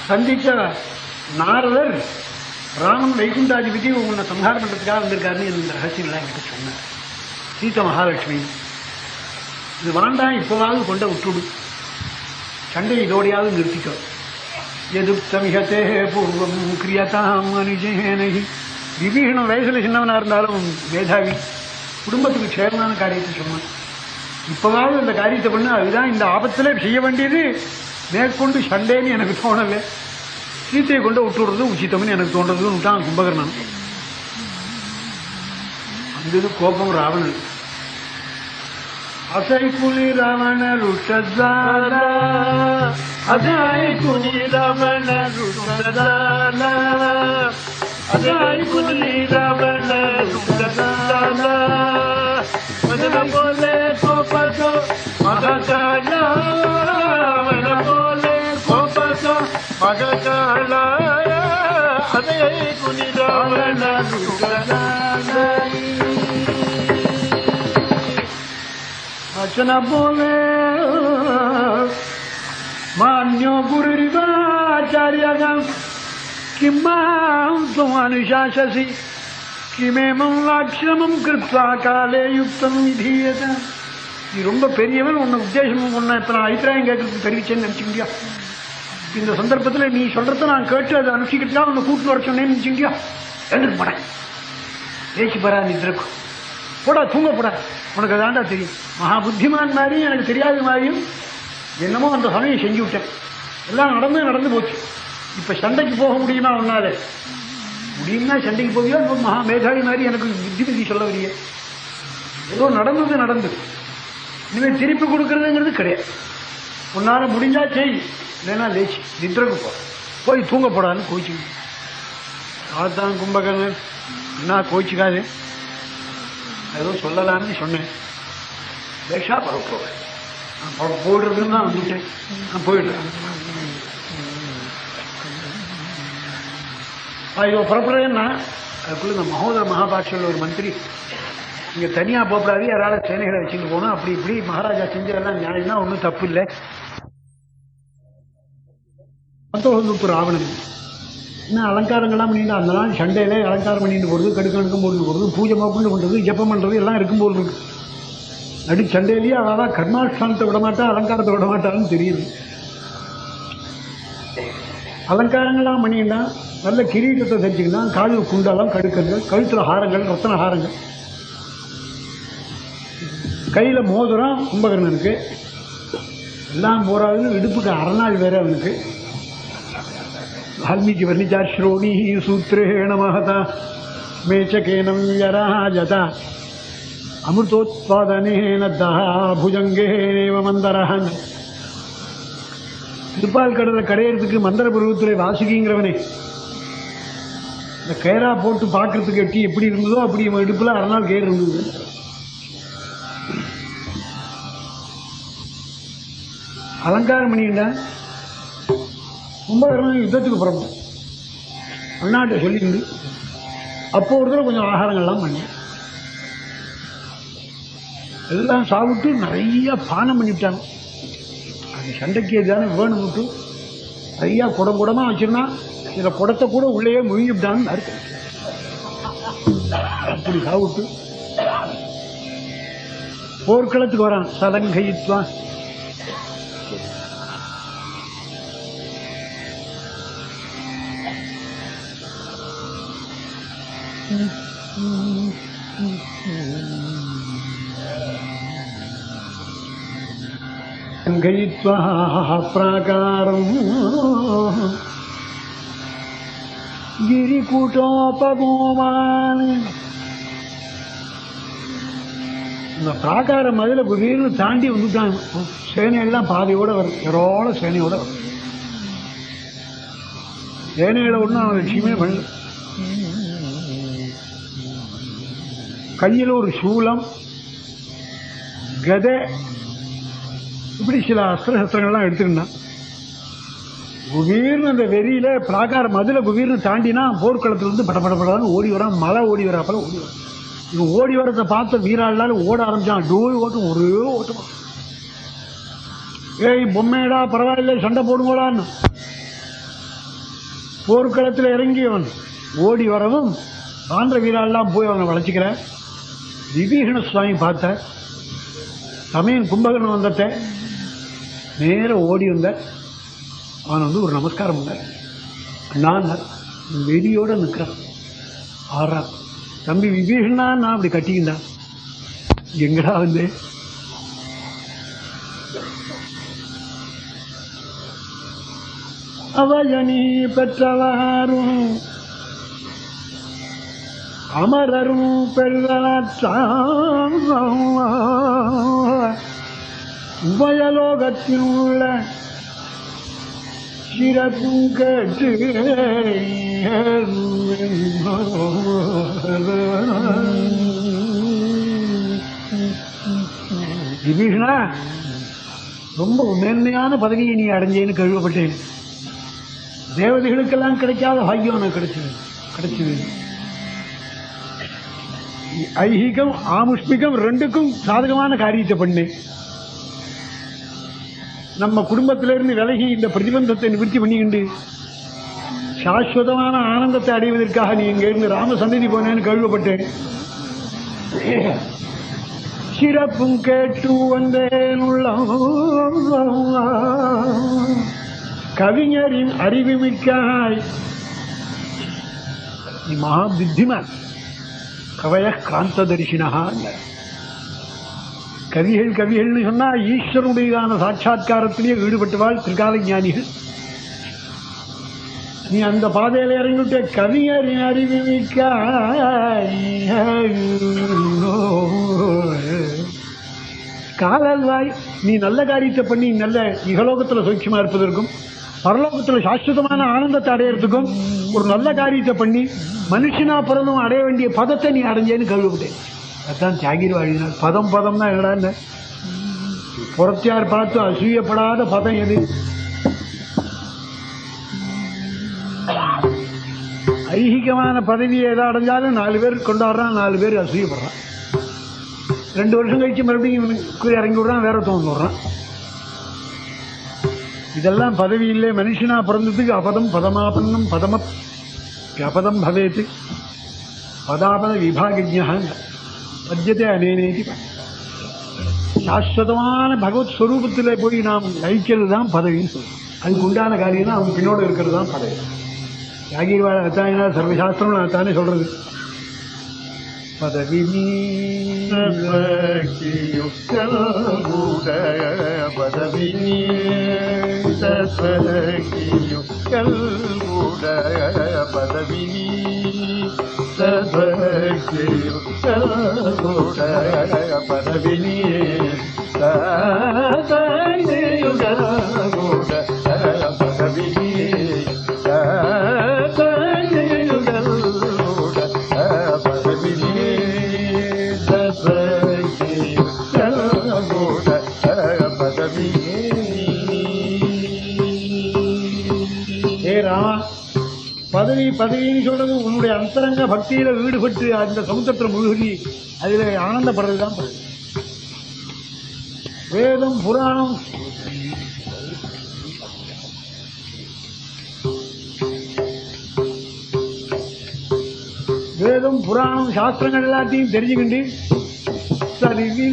Speaker 1: சந்திச்ச நாரதர் ராமன் வைகுண்டாதிபதி உன்னை சம்ஹாரம் பண்றதுக்காக வந்திருக்காருன்னு இந்த ரகசியம்லாம் என்கிட்ட சொன்னார். சீத மகாலட்சுமி இது வேண்டாம், இப்போவாவது கொண்ட விட்டுடு, சண்டை இதோடையாவது நிறுத்திக்கோ. எதுப்தமிகத்தே பூர்வம் கிரியதாம் அனுஜேனகி. விபீஷணன் வயசுல சின்னவனா இருந்தாலும் மேதாவி, குடும்பத்துக்கு சேரமான காரியத்தை சொன்னான். இப்பவாவது இந்த காரியத்தை பண்ணு, அதுதான் இந்த ஆபத்துல செய்ய வேண்டியது. மேற்கொண்டு சண்டேன்னு எனக்கு தோணலை, சீத்தையை கொண்டு விட்டுடுறது உச்சித்தம்னு எனக்கு தோன்றதுன்னு விட்டான் கும்பகர்ணன். அந்த கோபம் ராவணன். அசை புலி ராவணர் அசை புலி ராவணர் அசை புலி ராவணர் போலே கோபோ மகால போலே கோபோ மகால அசை புலி ராவணர் वचन बोले मान्यो गुरुरिवाचार्यगं किं मां त्वमनुशाससि किमेमं लाक्षमं कृत्वा काले युक्तं विधीयते. நீ ரொம்ப பெரியவன், உன்னை உத்தேசம் உன்னை இப்போ நான் அபிப்பிராயம் கேட்கறதுக்கு தெரிவிச்சேன்னு நினச்சிக்கிட்டியா? இந்த சந்தர்ப்பத்தில் நீ சொல்றத நான் கேட்டு அதை அனுப்பிச்சிக்கிட்டா உன்னை கூட்டு வர சொன்னேன்னு நினச்சிக்கிட்டியா? எழுந்துட்டு போட ஏசி பரா நிதிரக்கும் போடா, தூங்க போடா, உனக்கு அதாண்டா தெரியும். மகா புத்திமான் மாதிரியும் எனக்கு தெரியாத மாதிரியும் என்னமோ அந்த சமயம் செஞ்சு விட்டேன். எல்லாம் நடந்து போச்சு. இப்ப சண்டைக்கு போக முடியுமா உன்னால? முடியும்னா சண்டைக்கு போவியோ? மகா மேதாவி மாதிரி எனக்கு புத்திமதி சொல்ல வரிய. ஏதோ நடந்து இனிமேல் திருப்பி கொடுக்கறதுங்கிறது கிடையாது. உன்னால முடிஞ்சா செய், இல்லைன்னா லேச்சு நித்ரக்கு போய் தூங்க போடான்னு கோச்சு. அதான் கும்பகர்ணன், என்ன கோச்சுக்காது, ஏதோ சொல்லலான்னு சொன்னேன். பேஷா பரப்போவேன், நான் போடுறதுன்னு தான் வந்துட்டேன், நான் போயிடுறேன். ஐயோ புறப்படுறேன்னா அதுக்குள்ள இந்த மகோதர மகாபாட்சியில் ஒரு மந்திரி, இங்கே தனியாக போகக்கூடாது, யாராவது சேனைகளை வச்சுட்டு போகணும், அப்படி இப்படி மகாராஜா செஞ்சதெல்லாம் நியாயம் தான், ஒன்றும் தப்பு இல்லை. வந்துட்டு ராவணன் என்ன அலங்காரங்கள்லாம் பண்ணிட்டு அந்த நாள் சண்டையில அலங்காரம் பண்ணிட்டு போகிறது, கடுக்கணுக்கும் போட்டு போகிறது, பூஜை மோக்கண்டு பண்ணுறது, ஜப்பம் பண்ணுறது எல்லாம் இருக்கும்போது இருக்கு. நடு சண்டையிலேயே அவள் கர்மாஷ்டானத்தை விடமாட்டா, அலங்காரத்தை விடமாட்டான்னு தெரியுது. அலங்காரங்கள்லாம் பண்ணிக்கிட்டா நல்ல கிரீட்டத்தை தச்சுக்கிட்டா, காது குண்டெல்லாம் கடுக்கங்கள், கழுத்தில் ஹாரங்கள், ரத்தன ஹாரங்கள், கையில் மோதிரம் கும்பகர்ணனுக்கு எல்லாம் போறாதுன்னு இடுப்புக்கு அரணாள் வேற அவனுக்கு. வால்மீகி வர்ணிச்சா ஸ்ரோணி சூத்ரேண மகதா மேச்சகேனம் யராஜதா அமிர்தோத்பாதனேன தஹா புஜங்கேனேவ மந்தரஹன். திருப்பால் கடலை கடையிறதுக்கு மந்திர பருவத்தில் வாசுகிங்கிறவனே இந்த கயரா போட்டு பார்க்கறதுக்கு எட்டி எப்படி இருந்ததோ அப்படி இடுப்புல அரணாள் கயிறு இருந்தது. அலங்காரம் பண்ணிக்கிட்டா கும்பகர்ணன் யுத்தத்துக்கு புறப்படும் அண்ணாட்ட சொல்லியிருந்து அப்போ ஒரு தடவை கொஞ்சம் ஆகாரங்கள்லாம் பண்ணி எல்லாம் சாப்பிட்டு நிறைய பானம் பண்ணிவிட்டாங்க. அது சண்டைக்கு எதானே வேணும் விட்டு நிறையா குடமாக வச்சிருந்தா சில குடத்தை கூட உள்ளேயே முழுங்கிவிட்டான்னு அர்த்தம். அப்படி சாப்பிட்டு போர்க்களத்துக்கு வரான். சலங்கைத்வான் प्राकारं गिरिकूटोपगोमान्. இந்த பிராகாரம் அதில் குதிர்னு தாண்டி வந்துட்டாங்க. சேனையெல்லாம் பாதையோட வரும், ஏரோட சேனையோட வரும். சேனையில ஒன்றும் அவன் லட்சியமே பண்ணல. கையில் ஒரு சூலம், கதை, இப்படி சில அஸ்திரசஸ்திரங்கள்லாம் எடுத்துக்கிட்டான். குபீர்னு அந்த வெறியில பிராகார மதுல குபீர்னு தாண்டினா போர்க்களத்திலிருந்து படப்படப்படான்னு ஓடி வரான். மழை ஓடி வராப்பல ஓடி வரான். இவன் ஓடி வரதை பார்த்த வீராளால் ஓட ஆரம்பிச்சான். டோய் ஓட்டும், ஒரே ஓட்டமா. ஏய் பொம்மையடா, பரவாயில்ல, சண்டை போடுங்களான்னு போர்க்களத்தில் இறங்கியவன் ஓடி வரவும் ஆந்திர வீராலாம் போய் அவனை வளைச்சிக்கிற. விபீஷண சுவாமி பார்த்த சமயம் கும்பகர்ணன் வந்தட்ட நேர ஓடி வந்த அவன் வந்து ஒரு நமஸ்காரம் பண்ண. நான் வெறியோட நிற்கிறான். ஆறா தம்பி விபீஷணா, நான் அப்படி கட்டிக்கின்றான். எங்கடா வந்து அவஜனி பெற்றவாரும் அமரரும் பெருதலாற்றாம் உபயலோகத்தில் உள்ள சிறப்பும் கேட்டு விபீஷணா, ரொம்ப மேன்மையான பதவியை நீ அடைஞ்சேன்னு கேள்விப்பட்டேன். தேவதைகளுக்கெல்லாம் கிடைக்காத பாக்கியம் எனக்கு கிடைச்சது. ஐஹிகம் ஆமுஷ்மிகம் ரெண்டுக்கும் சாதகமான காரியத்தை பண்ணேன். நம்ம குடும்பத்திலிருந்து விலகி இந்த பிரதிபந்தத்தை நிவர்த்தி பண்ணிக்கிண்டு சாஸ்வதமான ஆனந்தத்தை அடைவதற்காக நீ இங்க இருந்து ராம சந்ததி போனேன்னு கேள்விப்பட்டேன். சிறப்பும் கேட்டு வந்தேன் உள்ள கவிஞரின் அறிவுமிக்காய் நீ மகா புத்திமான். கவய கிராந்த தரிசினா. கவிகள்னு சொன்னா ஈஸ்வரனுடையதான சாட்சா்காரத்திலேயே ஈடுபட்டவாள் திரிகால ஞானிகள். நீ அந்த பாதையில இறங்கிவிட்ட. கவிஞரின் அறிவுமிக்காய் காலல்வாய், நீ நல்ல காரியத்தை பண்ணி நல்ல இகலோகத்துல சௌக்கியமா இருப்பதற்கும் பரலோகத்துல சாஸ்வதமான ஆனந்தத்தை அடையறதுக்கும் ஒரு நல்ல காரியத்தை பண்ணி மனுஷனா பிறந்தும் அடைய வேண்டிய பதத்தை நீ அடைஞ்சேன்னு கேள்விப்பட்டேன். அதான் தியாகிர் வாழ்வினார். பதம் தான் என்னடா, புறத்தியார் பார்த்து அசூயப்படாத பதம் எது? ஐகிகமான பதவியை எதை அடைஞ்சாலும் 4 பேர் கொண்டாடுறான், 4 பேர் அசூயப்படுறான். 2 வருஷம் கழிச்சு மறுபடியும் இறங்கி விடுறான், வேற தோன்று விடுறான். இதெல்லாம் பதவி இல்லை. மனுஷனா பிறந்ததுக்கு அபதம் பதமாபன்னம் பதமப்யபதம் பவேத் பதாபத விபாகஜ்ஞா பத்யத்தை அனேனேதி. சாஸ்வதமான பகவத் ஸ்வரூபத்தில் போய் நாம் லயிக்கிறது தான் பதவின்னு சொல்லுவோம். அதுக்கு உண்டான காரியம் தான் அவன் பின்னோடு இருக்கிறது தான் பதவி. யாகிர்வாழ அத்தாயினா சர்வசாஸ்திரம் அத்தானே சொல்றது. பதவி
Speaker 2: பதவி பதவி பதவி
Speaker 1: பதவின்னு சொல்றது உன்னுடைய அந்தரங்க பக்தியில ஈடுபட்டு அந்த சமுத்திரத்தில் முழுகி அதில் ஆனந்தப்படுறதுதான் பதவி. வேதம் புராணம் சாஸ்திரங்கள் எல்லாத்தையும் தெரிஞ்சுக்கிண்டு
Speaker 2: பதவி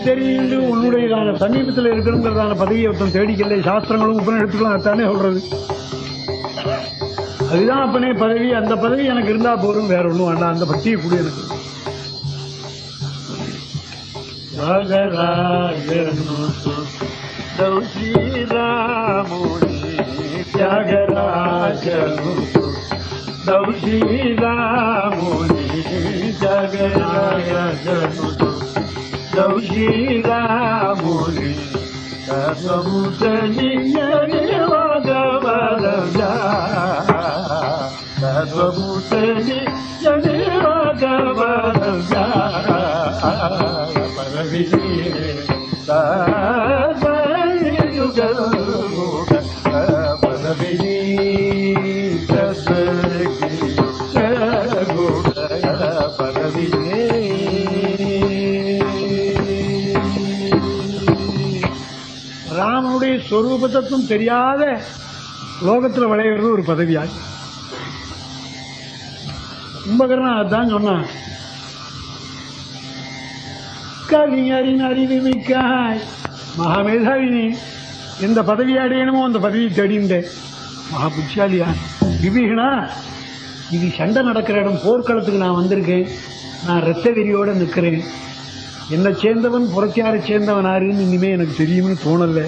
Speaker 1: தெரிந்து உன்னுடையதான சமீபத்தில் இருக்கணுங்கிறதான பதவியை ஒருத்தன் தேடிக்கல. சாஸ்திரங்களும் உபநிடத்துக்களும் அதானே சொல்றது. அதுதான் அப்பனே பதவி. அந்த பதவி எனக்கு இருந்தா போதும், வேற ஒன்றும் வேண்டாம். அந்த பக்தியை கூட எனக்கு.
Speaker 2: தியாகராஜனு தௌஷீராமுனி தியாகராஜனு தௌஷீராமுனி சர்வபூதனியனிவாகவரஜா சர்வபூதனியனிவாகவரஜா பரவிதி பரவிதி
Speaker 1: ராமனுடைய ஸ்வரூபத்தும் தெரியாத லோகத்தில் விளையிறது ஒரு பதவியாய். கும்பகர்ணன் அதான் சொன்னான், கவிஞரின் அறிவு மிக்காய் மகாமேதாவினி எந்த பதவி அடையணுமோ அந்த பதவியை தேடிண்டேன். மகா புத்திசாலியா விபீஷணா, இது சண்டை நடக்கிற இடம், போர்க்களத்துக்கு நான் வந்திருக்கேன். நான் இரத்த வெறியோட நிற்கிறேன். என்னை சேர்ந்தவன் புரட்சியாரை சேர்ந்தவன் ஆறுன்னு இனிமே எனக்கு தெரியும்னு தோணல.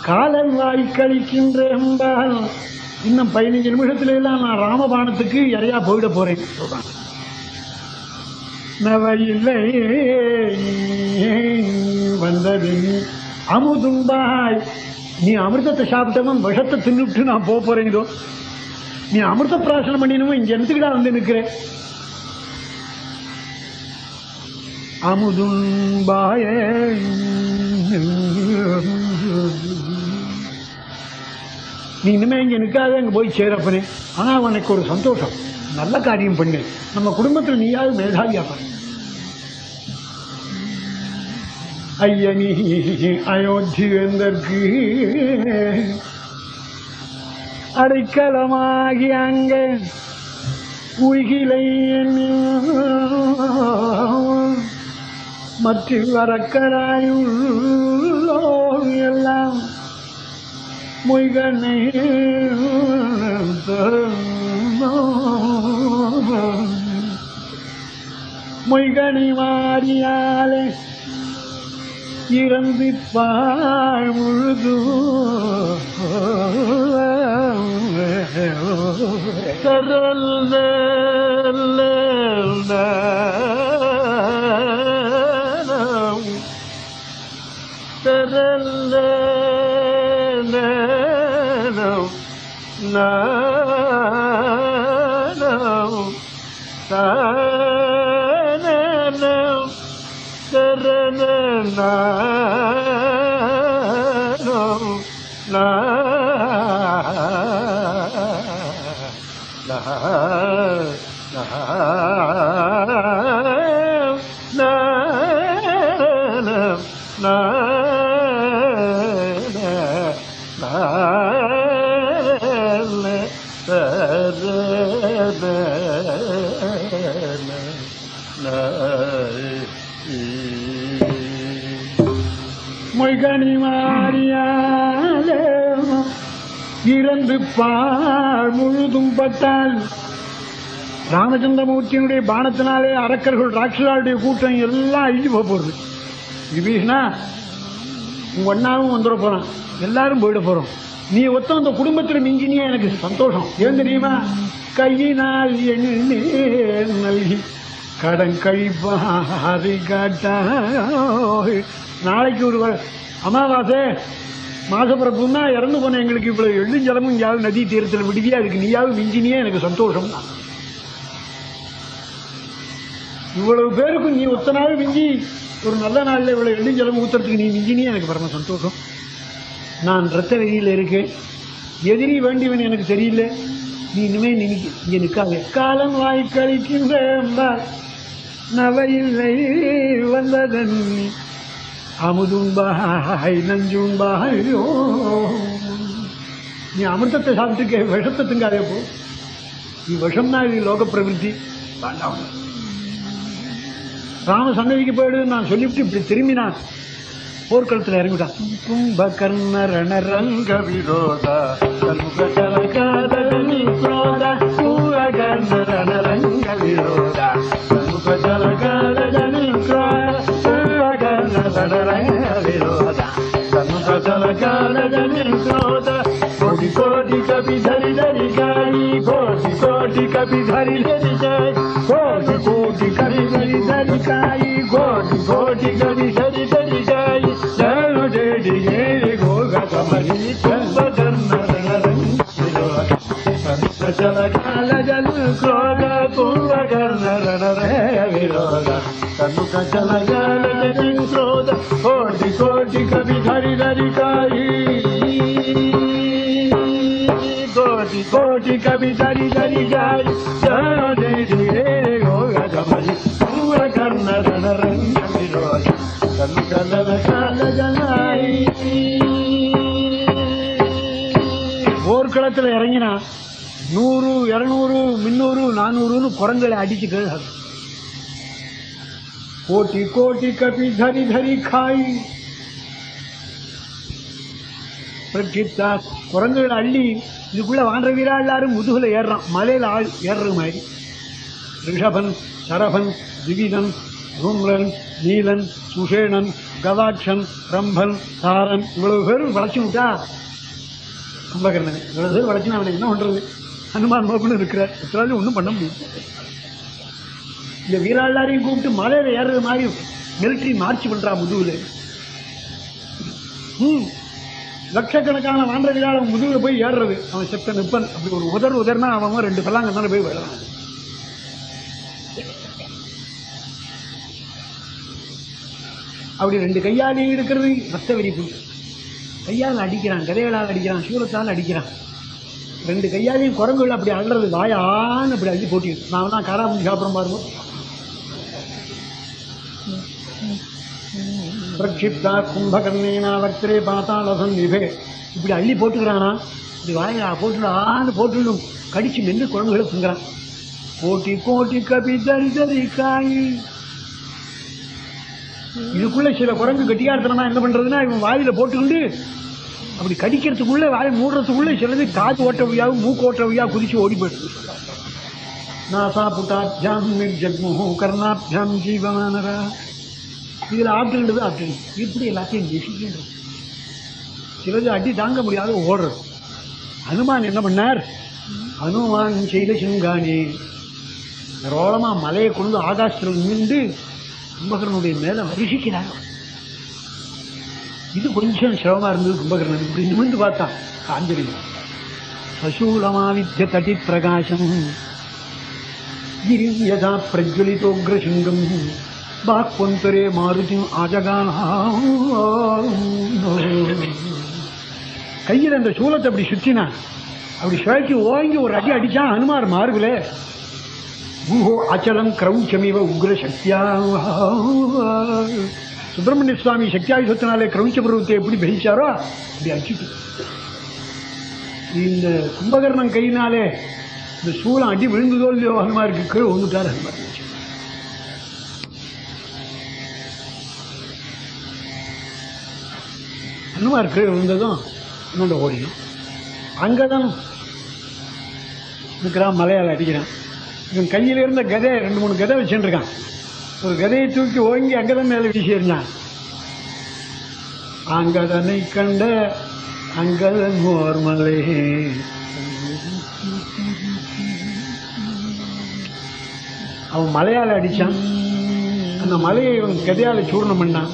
Speaker 1: காலம் வாய்க்கழிக்கின்ற என்பால் இன்னும் 15 நிமிஷத்துல எல்லாம் நான் ராமபாணத்துக்கு இறையா போயிட போறேன். நவையில்லை வந்தது அமுதும்பாய், நீ அமிர்தத்தை சாப்பிட்டவன் விஷத்தை தின்னுட்டு நான் போறேன். இதோ நீ அமிர்த பிராசனம் பண்ணினவன் இங்க என்னத்துக்கிட்டா வந்து நிற்கிறேன். அமுதும்பாய நீ இனிமே இங்க நிற்காத, அங்க போய் சேரப்பனே. ஆனா உனக்கு ஒரு சந்தோஷம், நல்ல காரியம் பண்ணு. நம்ம குடும்பத்தில் நீயாவது மேதாவியா பண்ணு. ஐயனி அயோத்தி வேந்தற்கு அடைக்கலமாகி அங்க உயிலை மற்ற வரக்கராயுள்ளோ எல்லாம் மொய்கனை மொய்கனை மாறியாலே இறந்து பாழ் முழுது
Speaker 2: சரல்
Speaker 1: மொய்கனி மாறியாலே இறந்து பாழ் முழுதும் பட்டால் ராமச்சந்திரமூர்த்தியினுடைய பானத்தினாலே அரக்கர்கள் ராட்சசாளுடைய கூட்டம் எல்லாம் அழிஞ்சு போறது. விபீஷணா, உங்க அண்ணாவும் வந்துட போறான், எல்லாரும் போயிட போறோம். நீ ஒத்த அந்த குடும்பத்தில் மிஞ்சினியா எனக்கு சந்தோஷம். ஏன் தெரியுமா? கையினால் எண்ணி நல்கி கடன் கழிப்பாரி காட்டா. நாளைக்கு ஒரு அமாவாசை மாசப்பிறப்புன்னா இறந்து போன எங்களுக்கு இவ்வளவு எள்ளுஞ்சலமும் யாவது நதி தீரத்தில் விடுவியா, அதுக்கு நீயாவது மிஞ்சினியே எனக்கு சந்தோஷம் தான். இவ்வளவு பேருக்கும் நீ ஒத்த நாள் மிஞ்சி ஒரு நல்ல நாளில் இவ்வளவு எள்ளுஞ்சலம் ஊத்துறதுக்கு நீ மிஞ்சினியே எனக்கு பரம சந்தோஷம். நான் ரத்த வெறியில் இருக்கேன், எதிரி வேண்டியவன் எனக்கு தெரியல. நீ இனிமே இங்க நிற்காத. காலம் வாய்க்கழிக்கின்ற நவையில்லை வந்ததன் அமுதும்பாய் நஞ்சும்பாயோ. நீ அமிர்தத்தை சாப்பிட்டுக்க, விஷத்தை திங்காதே போ. நீ விஷம்னா இது லோக பிரவிற்த்தி வேண்டாம். ராம சன்னதிக்கு போயிடுன்னு நான் சொல்லிவிட்டு இப்படி திரும்பினான். போர்க்களத்தில் இறங்கிட்டான். கும்பகர்ண ரணரங்க
Speaker 2: விரோத ரணரங்க விரோத कोटि कोटि कपि धरि धरि गाई कोटि कोटि कपि धरि धरि गाई कोटि कोटि कपि धरि धरि गाई कोटि कोटि कपि धरि धरि गाई जनु डेडि गेरि गोगा कमलि कुंभकर्ण रणरंग विरोध चल काल जल क्रोध कुंभकर्ण रणरंग विरोध सन्मुख चल काल जल क्रोध कोटि कोटि कपि धरि धरि गाई कोटि कोटि कपि धरि धरि गाई जनु डेडि गेरि गोगा कमलि कुंभकर्ण रणरंग विरोध सन्मुख चल काल जलाई
Speaker 1: போர்க்களத்தில் இறங்கினா 100 200 300 400 குரங்களை அடிச்சுட்டு கோட்டி கோட்டி கபி தரி தரி காய் பிரகிப்தா குரங்குகள் அள்ளி இதுக்குள்ள வான்ற வீரா எல்லாரும் முதுகுல ஏறுறான். மலையில ஆள் ஏறுறது மாதிரி. ரிஷபன், சரபன், திவிதன், ரூம்ரன், நீலன், சுஷேணன், கதாட்சன், ரம்பன், தாரன் இவ்வளவு பேரும் வளைச்சு விட்டா கும்பகர்ணன் இவ்வளவு பேர் வளைச்சுனா அவனை என்ன பண்றது? ஹனுமான் மோகன் இருக்கிறார், எத்தனாலும் ஒன்றும் பண்ண முடியும். இந்த வீரா எல்லாரையும் கூப்பிட்டு மலையில ஏறுறது மாதிரி மிலிட்ரி மார்ச் பண்றா முதுகுல. லட்சக்கணக்கான வான்ற வீரால் அவன் முதுகுல போய் ஏறுறது. அவன் செப்பன் நிப்பன் அப்படி ஒரு உதர்னா அவன் 2 பல்லாங்க தானே போய் விழறான். அப்படி 2 கையாலே இருக்கிறது ரத்த வெறிப்பு. கையால் அடிக்கிறான், கதைகளால் அடிக்கிறான், சூரத்தால் அடிக்கிறான். 2 கையாலையும் குரங்குகள் அப்படி அழுறது வாயான்னு அப்படி அள்ளி போட்டி. நான் தான் காராபுந்தி சாப்பிட்ற பாருங்க. பிரக்ஷிப்தா கும்பகர்ணேனா வக்திரே பாத்தாளசன் நிபே இப்படி அள்ளி போட்டுக்கிறானா. இப்படி வாயா போட்டுடான்னு போட்டுடும் கடிச்சு மென்று குரங்குகளை திங்கிறான். கோட்டி கோட்டி கபி தரி தரி காய். இதுக்குள்ள சில குரங்கு கட்டியாடுத்தனா என்ன பண்றதுன்னா இவன் வாயில போட்டுக்கிண்டு அப்படி கடிக்கிறதுக்குள்ள வாயை மூடுறதுக்குள்ள சிலது காது ஓட்டவையாவும் மூக்கு ஓட்டவையா குதிச்சு ஓடி போயிடுது. நாசா புட்டாபியாம் நிர்ஜக்முஹு கர்ணாபியாம் ஜீவமானரா. இதுல ஆப்டுன்றது ஆப்டு இப்படி எல்லாத்தையும் நெசிக்கின்றது. சிலது அடி தாங்க முடியாத ஓடுறது. ஹனுமான் என்ன பண்ணார்? ஹனுமான் செய்த சிங்கானி ரோளமா மலையை கொண்டு ஆகாசத்தில் நின்று கும்பகர்ணனுடைய மேல வருஷிக்கிறார். இது கொஞ்சம் சிரமமா இருந்தது கும்பகர்ணன். இப்படி நிமிர்ந்து பார்த்தான் ஆஞ்சநேயன். சசூலமாவித்ய தட்டி பிரகாசம் யதா பிரஜ்வலிதோக்ரசிங்கம் பாக்வந்தரே மாருதி ஆஜகான. கையில் அந்த சூலத்தை அப்படி சுற்றினான். அப்படி சுழற்றி ஓங்கி ஒரு அடி அடிச்சான் ஹனுமார் மார்பிலே. பூஹோ அச்சலம் கிரௌச்சமிவ உக்ர சக்தியா. சுப்பிரமணிய சுவாமி சக்தியாயுதத்தினாலே கிரௌச்ச பருவத்தை எப்படி பகிச்சாரோ அப்படி அடிச்சுட்டு இந்த கும்பகர்ணன் கையினாலே இந்த சூலம் அடி விழுந்ததோ இல்லையோ ஹனுமாருக்கு கீழே விழுந்துட்டார். ஹனுமார் ஹனுமார் கீழே விழுந்ததும் இன்னொன்று ஓடிடும். அங்கதான் இருக்கிறான், மலையால் அடிக்கிறான். இவன் கையில் இருந்த கதை 2-3 கதை வச்சுருக்கான். ஒரு கதையை தூக்கி ஓங்கி அங்கதான் மேலே வீசி எறிஞ்சான். அங்கதனை கண்ட அங்கதன் ஓர்மலை அவன் மலையால் அடிச்சான். அந்த மலையை இவன் கதையால் சூர்ணம் பண்ணான்.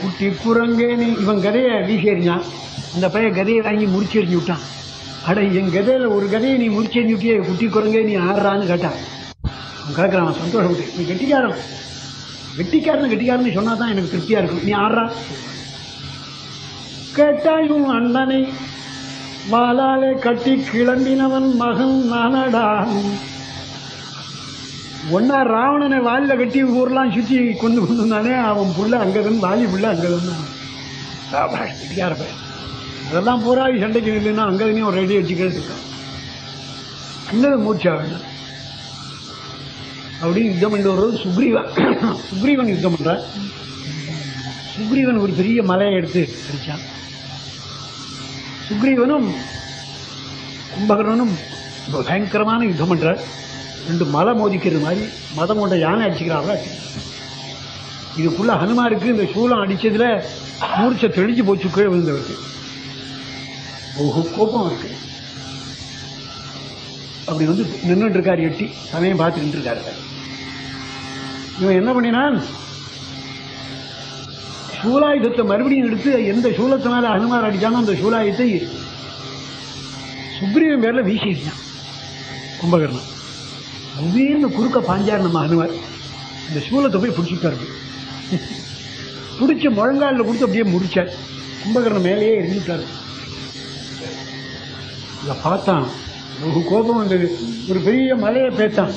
Speaker 1: குட்டி குரங்கேன்னு இவன் கதையை வீசி எறிஞ்சான். அந்த பையன் கதையை வாங்கி முடிச்சு எறிஞ்சு விட்டான். அட என் கதையில் ஒரு கதையை நீ முடிச்சு எறிஞ்சு விட்டியே, குட்டி குரங்கே நீ ஆடுறான்னு கேட்டான். அவன் கேட்குறான் சந்தோஷப்பட்டு. நீ கெட்டிக்காரன், கெட்டிக்காரன்னு சொன்னா தான் எனக்கு திருப்தியா இருக்கும். நீ ஆடுறா கேட்டாயும் அண்ணனை வாளாலே கட்டி கிளம்பினவன் மகன் நானடா. ஒன்னா ராவணனை வாலில கட்டி ஊர்லாம் சுற்றி கொண்டு வந்தானே அவன் புள்ள அங்கதான், வாலி புள்ள அங்கதான். கெட்டிக்கார பையன். அதெல்லாம் போராடி சண்டைக்கு இல்லைன்னா அங்கதனையும் ஒரு ரெடி வச்சுக்கிறது இருக்கான். அங்கே மூச்சா வேணும். அப்படின்னு யுத்தம் பண்ணிட்டு வருவது சுக்ரீவன் யுத்தம் பண்ற. சுக்ரீவன் ஒரு பெரிய மலையை எடுத்து அடிச்சான். சுக்ரீவனும் கும்பகர்ணனும் பயங்கரமான யுத்தம் பண்ற. 2 மலை மோதிக்கிறது மாதிரி மதம் கொண்ட யானை அடிச்சுக்கிறாங்க. இதுக்குள்ள ஹனுமாருக்கு இந்த சூலம் அடிச்சதுல மூர்ச்சை தெளிஞ்சு போச்சு, கீழே விழுந்தவருக்கு. கோபம் இருக்கு. அப்படி வந்து நின்றுட்டு இருக்காரு, எட்டி சமயம் பார்த்துட்டு இருக்காரு. இவன் என்ன பண்ணினான், சூலாயுதத்தை மறுபடியும் எடுத்து எந்த சூலத்தினால ஹனுமார் அடிச்சானோ அந்த சூலாயுதத்தை சுக்ரீவன் பேர்ல வீசிட்டான். கும்பகர்ணன் திடீர்னு குறுக்க பாஞ்சார் நம்ம ஹனுமார். இந்த சூலத்தை போய் பிடிச்சிட்டாரு. பிடிச்ச முழங்காலில் கொடுத்து அப்படியே முடிச்சார். கும்பகர்ணன் மேலேயே இருந்துட்டாரு. இதை பார்த்தான், கோபம் வந்தது. ஒரு பெரிய மலையை பேத்தான்.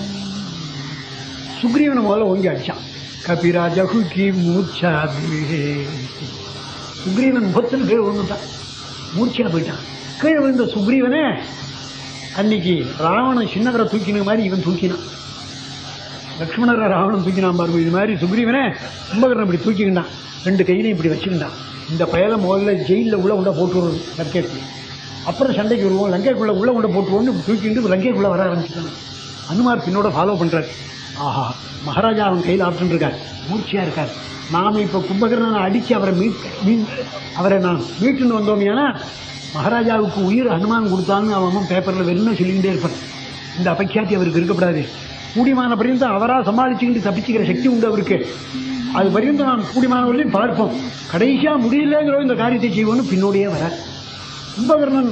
Speaker 1: சுக்ரீவனை முதல்ல ஓங்கி அடிச்சான். கபிராஜி மூர்ச்சா. சுக்ரீவன் முகத்தில் கீழே விழுந்துட்டான், மூர்ச்சா போயிட்டான். கீழே விழுந்த சுக்ரீவனே அன்னைக்கு ராவணன் சின்னவரை தூக்கின மாதிரி இவன் தூக்கினான். லக்ஷ்மணரை ராவணன் தூக்கினான் பாருங்க. இது மாதிரி சுக்ரீவனே கும்பகர்ணன் இப்படி தூக்கிக்கிட்டான், 2 கையிலையும் இப்படி வச்சுக்கிட்டான். இந்த பயலை முதல்ல ஜெயிலில் உள்ள போட்டு வருவது லங்கைக்கு, அப்புறம் சண்டைக்கு வருவோம், லங்கைக்குள்ள உள்ள போட்டுருவோம்னு தூக்கிட்டு லங்கைக்குள்ள வர ஆரம்பிச்சுட்டான். ஹனுமார் பின்னோட ஃபாலோ பண்றாரு. ஆஹா, மகாராஜா அவன் கையில் ஆப்ஷன் இருக்கார், மூர்ச்சியா இருக்கார். நாம இப்ப கும்பகர்ணனை அடிச்சு அவரை நான் மீட்டுன்னு வந்தோம். ஏன்னா மகாராஜாவுக்கு உயிர் ஹனுமான் கொடுத்தான்னு அவன் பேப்பர்ல வெறும் சொல்லிகிட்டே இருப்பான். இந்த அபக்கியாத்தி அவருக்கு இருக்கக்கூடாது. கூடிமான பரியந்தம் அவராக சமாளிச்சுக்கிட்டு தப்பிச்சுக்கிற சக்தி உண்டு அவருக்கு. அது பரியந்தம் நாம் கூடிமானவர்களையும் பார்ப்போம். கடைசியா முடியலங்கிற இந்த காரியத்தை செய்வோன்னு பின்னோடையே வர. கும்பகர்ணன்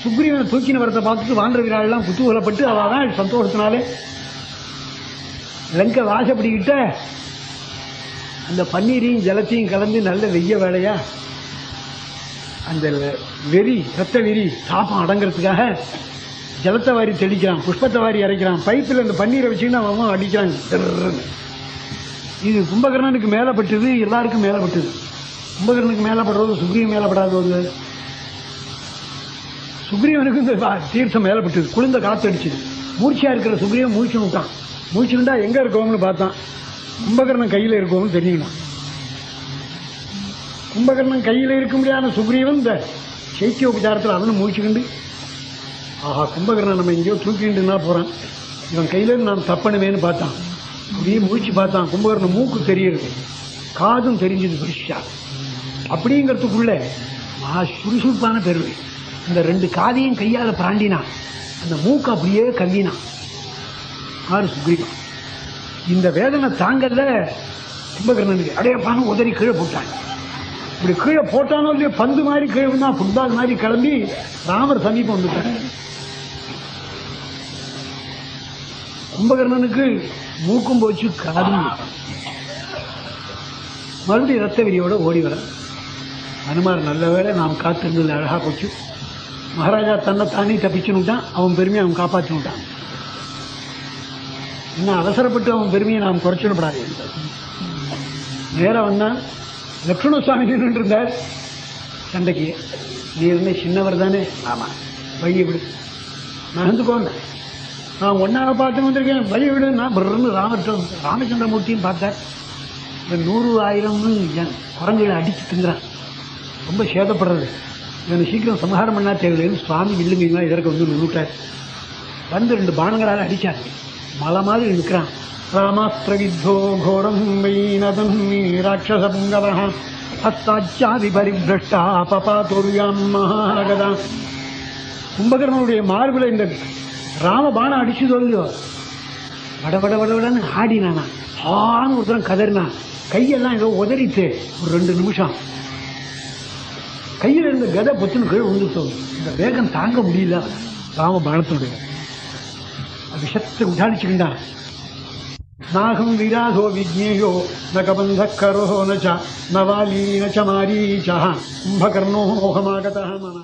Speaker 1: சுக்ரீவனை தூக்கின வரத்தை பார்த்துட்டு வாண்டர் வீராளெல்லாம் குத்தூகலப்பட்டு அவதான் சந்தோஷத்தினாலே லங்கை வாசப்படிக்கிட்ட அந்த பன்னீரையும் ஜலத்தையும் கலந்து நல்ல வெய்ய வேலையா அந்த வெறி ரத்த வெறி தாப்பம் அடங்கிறதுக்காக ஜலத்தை வாரி தெளிக்கிறான், புஷ்பத்தை வாரி இறைக்கிறான். பைப்பில் அந்த பன்னீரை வச்சுக்கிட்டு அவன் அடிக்கிறான். இது கும்பகர்ணனுக்கு மேலப்பட்டது, எல்லாருக்கும் மேலப்பட்டது. கும்பகர்ணனுக்கு மேலப்படுறது சுக்ரீவன் மேலப்படாதது. சுக்ரீவனுக்கு இந்த தீர்த்தம் மேலப்பட்டது. குளிர்ந்த காத்து அடிச்சது. மூர்ச்சியா இருக்கிற சுக்ரீவன் மூழ்ச்சி விட்டான். மூழ்ச்சிண்டா எங்க இருக்கோம்னு பார்த்தான். கும்பகர்ணன் கையில இருக்கோம்னு தெரிஞ்சுக்கணும். கும்பகர்ணன் கையில இருக்க முடியாத சுக்ரீவன் இந்த சைத்திய உபச்சாரத்தில் அவனும் மூழ்ச்சிக்கிண்டு, ஆஹா கும்பகர்ணன் நம்ம எங்கேயோ தூக்கிட்டுனா போறான், இவன் கையில நான் தப்பணுமேன்னு பார்த்தான். அப்படியே மூழ்ச்சி பார்த்தான். கும்பகர்ணன் மூக்கு தெரியுது, காதும் தெரிஞ்சது பெருசா. அப்படிங்கிறதுக்குள்ள சுறுசுறுப்பான பெருமை. அந்த 2 காதையும் கையால பிராண்டினான். அந்த மூக்கு அப்படியே கல்லினான். ஆறு சுக்ரீவன் இந்த வேதனை தாங்கல கும்பகர்ணனுக்கு. அடையப்பான உதறி கீழே போட்டான். இப்படி கீழே போட்டானோ இல்லையோ பந்து மாதிரி கீழே வந்தா ஃபுட்பால் மாதிரி கிளம்பி ராமர் சமீபம் வந்துட்டான். கும்பகர்ணனுக்கு மூக்கும் போச்சு, காதும். மறுபடியும் ரத்த வெறியோட ஓடி வர. ஹனுமார் நல்ல வேளை நாம் காத்திருந்தது அழகா போச்சு. மகாராஜா தன்னை தானே தப்பிச்சுன்னுட்டான். அவன் பெருமையை அவன் காப்பாற்றினுட்டான். இன்னும் அவசரப்பட்டு அவன் பெருமையை நாம் குறைச்சிடப்படாது. நேரம் வந்தான். லக்ஷ்மண சுவாமி நின்று இருந்தார் சண்டைக்கு. நீ இருந்த சின்னவர் தானே? ஆமா, வழி விடு, நகர்ந்துக்கோங்க, நான் ஒன்னாக பார்த்து வந்திருக்கேன், வழி விடு. நான் பிறன்னு ராமச்சந்திரமூர்த்தியும் பார்த்தார். இந்த 100,000 குரங்குகளை அடிச்சு திங்குறான், ரொம்ப சேதப்படுறது. இவனை சீக்கிரம் சம்ஹாரம் பண்ணா தேவையில்லைன்னு சுவாமி வில்லுங்க இதற்கு வந்து நின்றுட்டார். வந்து 2 பானங்களால் அடிச்சார். மலை மாதிரி நிற்கிறான். ராமாஸ்திரவித்தோ கோரம் வைநதம் ராட்சச புங்கவ ஹஸ்தாச்சாதி பரிபிரஷ்டா பபாதுர்யாம் மகாகதா. கும்பகர்ணனுடைய மார்பில் இந்த ராமபானம் அடிச்சு சொல்லியோ வடவடன்னு ஆடினானா. ஆன்னு ஒருத்தரம் கதறினான். கையெல்லாம் ஏதோ உதறிட்டு ஒரு 2 நிமிஷம் கையில் இருந்த கதை பொத்துன்னு கீழே விழுந்துட்டோம். இந்த வேகம் தாங்க முடியல ராமபானத்தினுடைய விஷத்தை உடாடிச்சுக்கிட்டான். நாகம் விராதோ விஜ்ஞேயோ ந கபந்த கரோ ந வாலீ ந மாரீச்ச கும்பகர்ணோ மோகமாகதः மன.